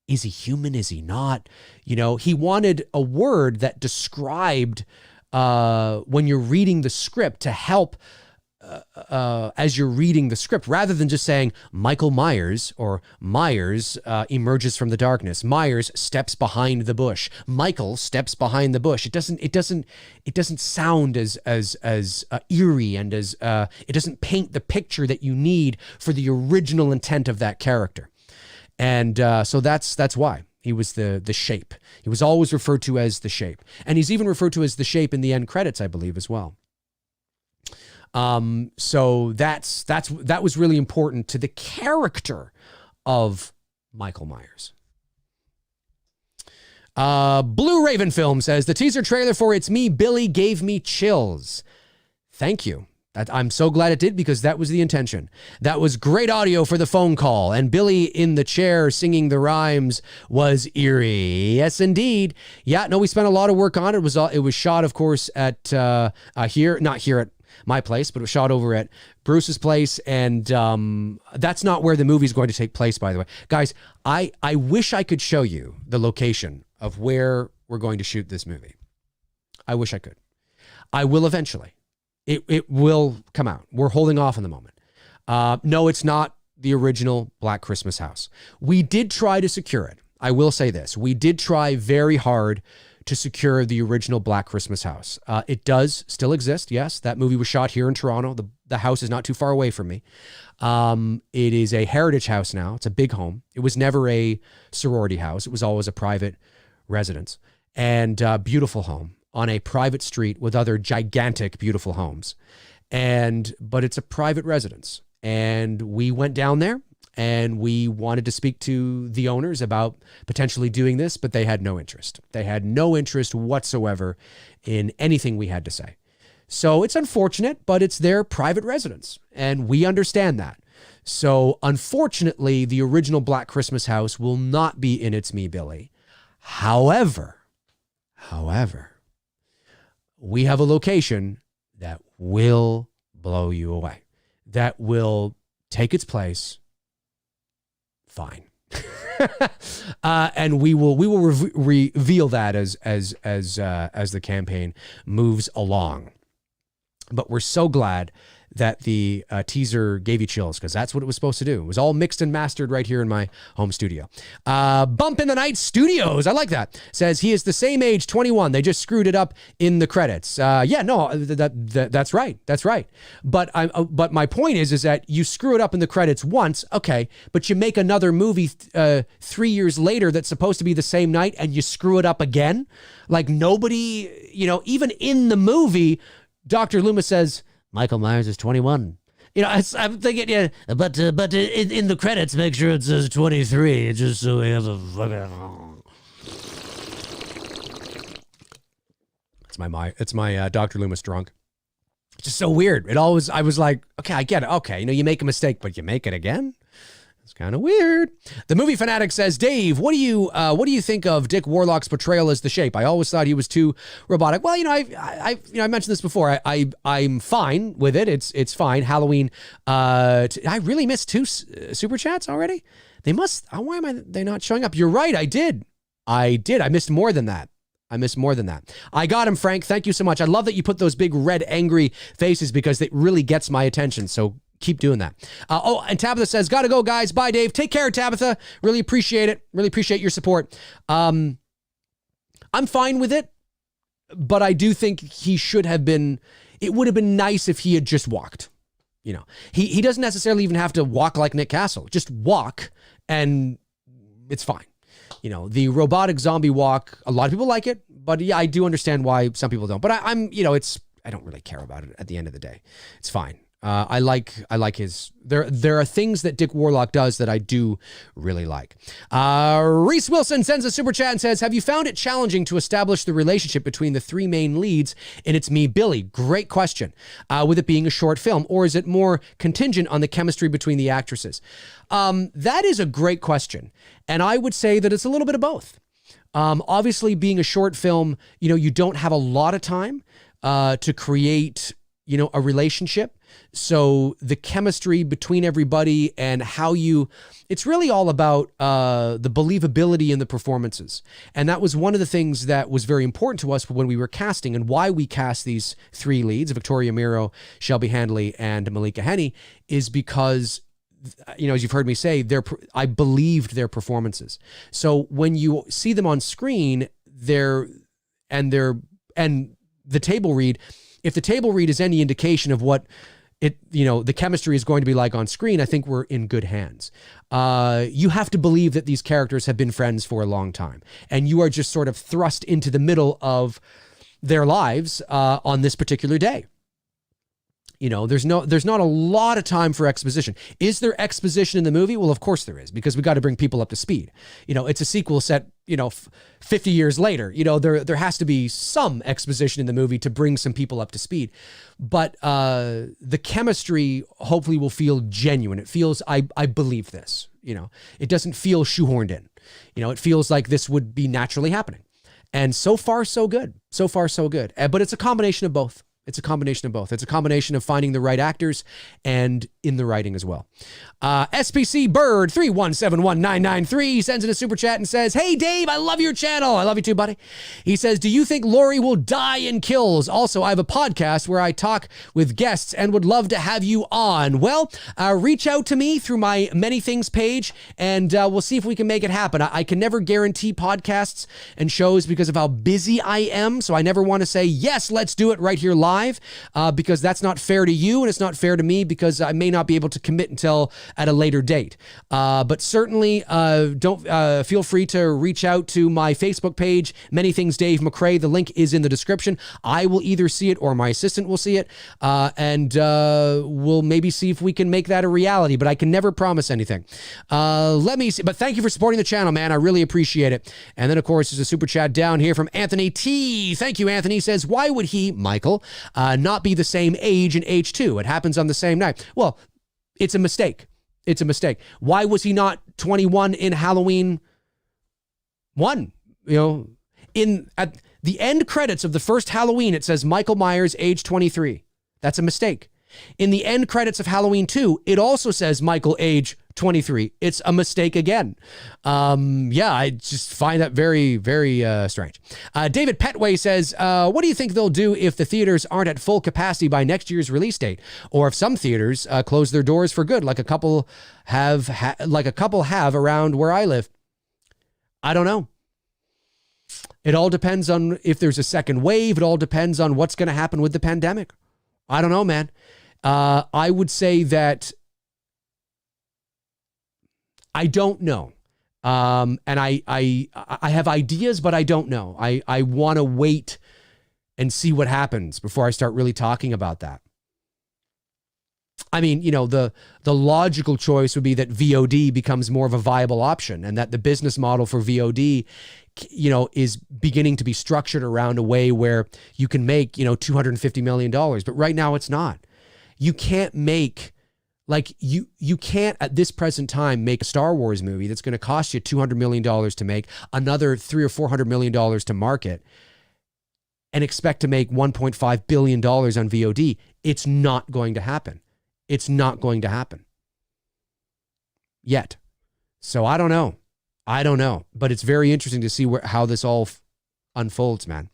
is he human? Is he not? You know, he wanted a word that described when you're reading the script to help as you're reading the script, rather than just saying Michael Myers or Myers emerges from the darkness. Myers steps behind the bush. Michael steps behind the bush. It doesn't sound as eerie, and as it doesn't paint the picture that you need for the original intent of that character. And so that's why he was the Shape. He was always referred to as the Shape, and he's even referred to as the Shape in the end credits, I believe, as well. So that was really important to the character of Michael Myers. Blue Raven Film says, the teaser trailer for It's Me, Billy gave me chills. Thank you. I'm so glad it did, because that was the intention. That was great audio for the phone call, and Billy in the chair singing the rhymes was eerie. Yes, indeed. Yeah, no, we spent a lot of work on it. It was shot, of course, at not here at my place, but it was shot over at Bruce's place, and that's not where the movie's going to take place, by the way. Guys, I wish I could show you the location of where we're going to shoot this movie. I wish I could. I will eventually. It will come out. We're holding off on the moment. No, it's not the original Black Christmas house. We did try to secure it. I will say this. We did try very hard to secure the original Black Christmas house. It does still exist, yes. That movie was shot here in Toronto. The house is not too far away from me. It is a heritage house now. It's a big home. It was never a sorority house. It was always a private residence, and beautiful home on a private street with other gigantic, beautiful homes. But it's a private residence. And we went down there, and we wanted to speak to the owners about potentially doing this, but they had no interest. They had no interest whatsoever in anything we had to say. So it's unfortunate, but it's their private residence, and we understand that. So unfortunately, the original Black Christmas house will not be in It's Me, Billy. However, we have a location that will blow you away, that will take its place fine. And we will reveal that as the campaign moves along. But we're so glad that the teaser gave you chills, because that's what it was supposed to do. It was all mixed and mastered right here in my home studio. Bump in the Night Studios, I like that, says he is the same age, 21. They just screwed it up in the credits. Yeah, no, that's right. That's right. But my point is that you screw it up in the credits once, okay, but you make another movie 3 years later that's supposed to be the same night, and you screw it up again. Like, nobody, even in the movie, Dr. Loomis says, Michael Myers is 21. I'm thinking, yeah, but in the credits, make sure it says 23, just so we have a fucking. It's my Dr. Loomis drunk. which is so weird. I was like, okay, I get it. Okay, you make a mistake, but you make it again? It's kind of weird. The Movie Fanatic says, Dave, what do you think of Dick Warlock's portrayal as the Shape? I always thought he was too robotic. Well, I mentioned this before. I'm fine with it. It's fine. Halloween. I really missed 2 super chats already. They must. Why am they not showing up? You're right. I did. I missed more than that. I got him, Frank. Thank you so much. I love that you put those big red angry faces because it really gets my attention. So keep doing that. And Tabitha says, gotta go, guys. Bye, Dave. Take care, Tabitha. Really appreciate it. Really appreciate your support. I'm fine with it, but I do think he should have been, it would have been nice if he had just walked. He doesn't necessarily even have to walk like Nick Castle. Just walk and it's fine. The robotic zombie walk, a lot of people like it, but yeah, I do understand why some people don't. But I don't really care about it at the end of the day. It's fine. I like his, there are things that Dick Warlock does that I do really like. Reese Wilson sends a super chat and says, have you found it challenging to establish the relationship between the 3 main leads in It's Me, Billy? Great question. With it being a short film, or is it more contingent on the chemistry between the actresses? That is a great question. And I would say that it's a little bit of both. Obviously being a short film, you don't have a lot of time to create, a relationship. So the chemistry between everybody and it's really all about the believability in the performances. And that was one of the things that was very important to us when we were casting, and why we cast these 3 leads, Victoria Miro, Shelby Handley, and Malika Henney, is because, as you've heard me say, I believed their performances. So when you see them on screen, and the table read, if the table read is any indication of what the chemistry is going to be like on screen, I think we're in good hands. You have to believe that these characters have been friends for a long time, and you are just sort of thrust into the middle of their lives on this particular day. There's not a lot of time for exposition. Is there exposition in the movie? Well, of course there is, because we got to bring people up to speed. It's a sequel set, 50 years later. There has to be some exposition in the movie to bring some people up to speed. But the chemistry hopefully will feel genuine. It feels, I believe this. It doesn't feel shoehorned in. It feels like this would be naturally happening. And so far, so good. So far, so good. But it's a combination of both. It's a combination of both. It's a combination of finding the right actors and in the writing as well. SPC Bird 3171993 sends in a super chat and says, hey, Dave, I love your channel. I love you too, buddy. He says, do you think Lori will die in Kills? Also, I have a podcast where I talk with guests and would love to have you on. Well, reach out to me through my Many Things page, and we'll see if we can make it happen. I can never guarantee podcasts and shows because of how busy I am, so I never want to say, yes, let's do it right here live. Because that's not fair to you, and it's not fair to me because I may not be able to commit until at a later date. But certainly don't feel free to reach out to my Facebook page, Many Things Dave Mcrae. The link is in the description. I will either see it or my assistant will see it, and we'll maybe see if we can make that a reality, but I can never promise anything. Let me see. But thank you for supporting the channel, man. I really appreciate it. And then, of course, there's a super chat down here from Anthony T. Thank you, Anthony. He says, why would he, Michael, not be the same age in H2? It happens on the same night. Well, it's a mistake. It's a mistake. Why was he not 21 in Halloween 1? At the end credits of the first Halloween, it says Michael Myers, age 23. That's a mistake. In the end credits of Halloween 2, it also says Michael, age 23. It's a mistake again. I just find that very, very strange. David Petway says, what do you think they'll do if the theaters aren't at full capacity by next year's release date? Or if some theaters close their doors for good, like a couple have around where I live? I don't know. It all depends on if there's a second wave. It all depends on what's going to happen with the pandemic. I don't know, man. I would say that I don't know. And I have ideas, but I don't know. I want to wait and see what happens before I start really talking about that. I mean, the logical choice would be that VOD becomes more of a viable option, and that the business model for VOD is beginning to be structured around a way where you can make, $250 million. But right now it's not. You can't make, you can't at this present time make a Star Wars movie that's going to cost you $200 million to make, another $300 or $400 million to market, and expect to make $1.5 billion on VOD. It's not going to happen. It's not going to happen yet. So I don't know. But it's very interesting to see how this all unfolds, man.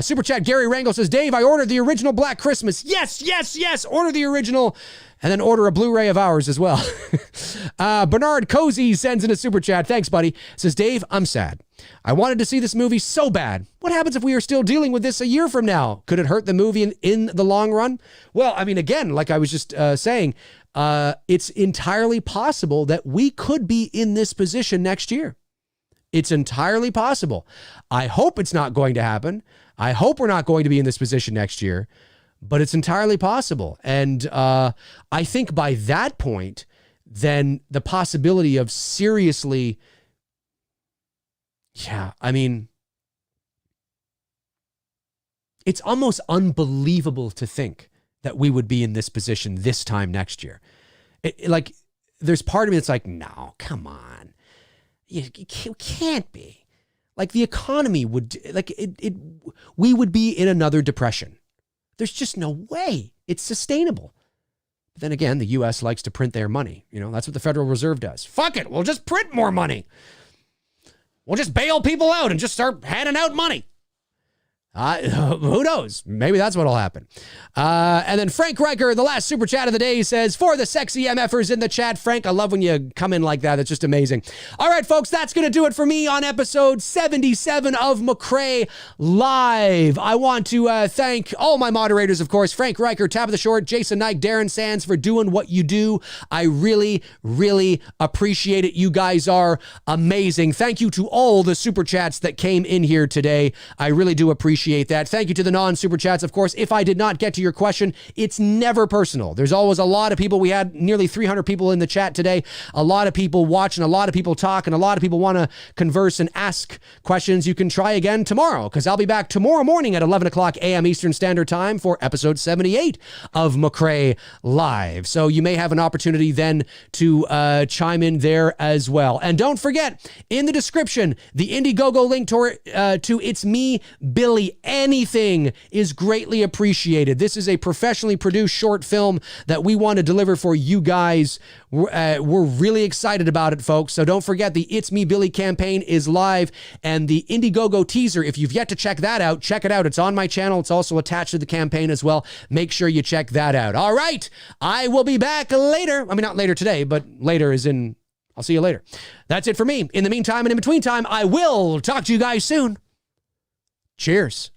Super chat, Gary Rango says, Dave, I ordered the original Black Christmas. Yes. Order the original and then order a Blu-ray of ours as well. Bernard Cozy sends in a super chat. Thanks, buddy. Says, Dave, I'm sad. I wanted to see this movie so bad. What happens if we are still dealing with this a year from now? Could it hurt the movie in the long run? Well, I mean, again, like I was just saying, it's entirely possible that we could be in this position next year. It's entirely possible. I hope it's not going to happen. I hope we're not going to be in this position next year, but it's entirely possible. And I think by that point, then the possibility of seriously, it's almost unbelievable to think that we would be in this position this time next year. There's part of me that's like, no, come on. You can't be. Like, the economy would, we would be in another depression. There's just no way it's sustainable. But then again, the U.S. likes to print their money. That's what the Federal Reserve does. Fuck it, we'll just print more money. We'll just bail people out and just start handing out money. Who knows? Maybe that's what'll happen. And then Frank Riker, the last super chat of the day, says, for the sexy MFers in the chat, Frank, I love when you come in like that. It's just amazing. All right, folks, that's going to do it for me on episode 77 of Mcrae Live. I want to thank all my moderators, of course, Frank Riker, Tabitha Short, Jason Knight, Darren Sands, for doing what you do. I really, really appreciate it. You guys are amazing. Thank you to all the super chats that came in here today. I really do appreciate that. Thank you to the non-super chats. Of course, if I did not get to your question, it's never personal. There's always a lot of people. We had nearly 300 people in the chat today. A lot of people watching, a lot of people talk, and a lot of people want to converse and ask questions. You can try again tomorrow, because I'll be back tomorrow morning at 11 o'clock a.m. Eastern Standard Time for episode 78 of Mcrae Live. So you may have an opportunity then to chime in there as well. And don't forget, in the description, the Indiegogo link to It's Me, Billy. Anything is greatly appreciated. This is a professionally produced short film that we want to deliver for you guys. We're really excited about it, folks. So don't forget, the It's Me Billy campaign is live, and the Indiegogo teaser, if you've yet to check that out, check it out. It's on my channel. It's also attached to the campaign as well. Make sure you check that out. All right. I will be back later. I mean, not later today, but later as in, I'll see you later. That's it for me. In the meantime and in between time, I will talk to you guys soon. Cheers.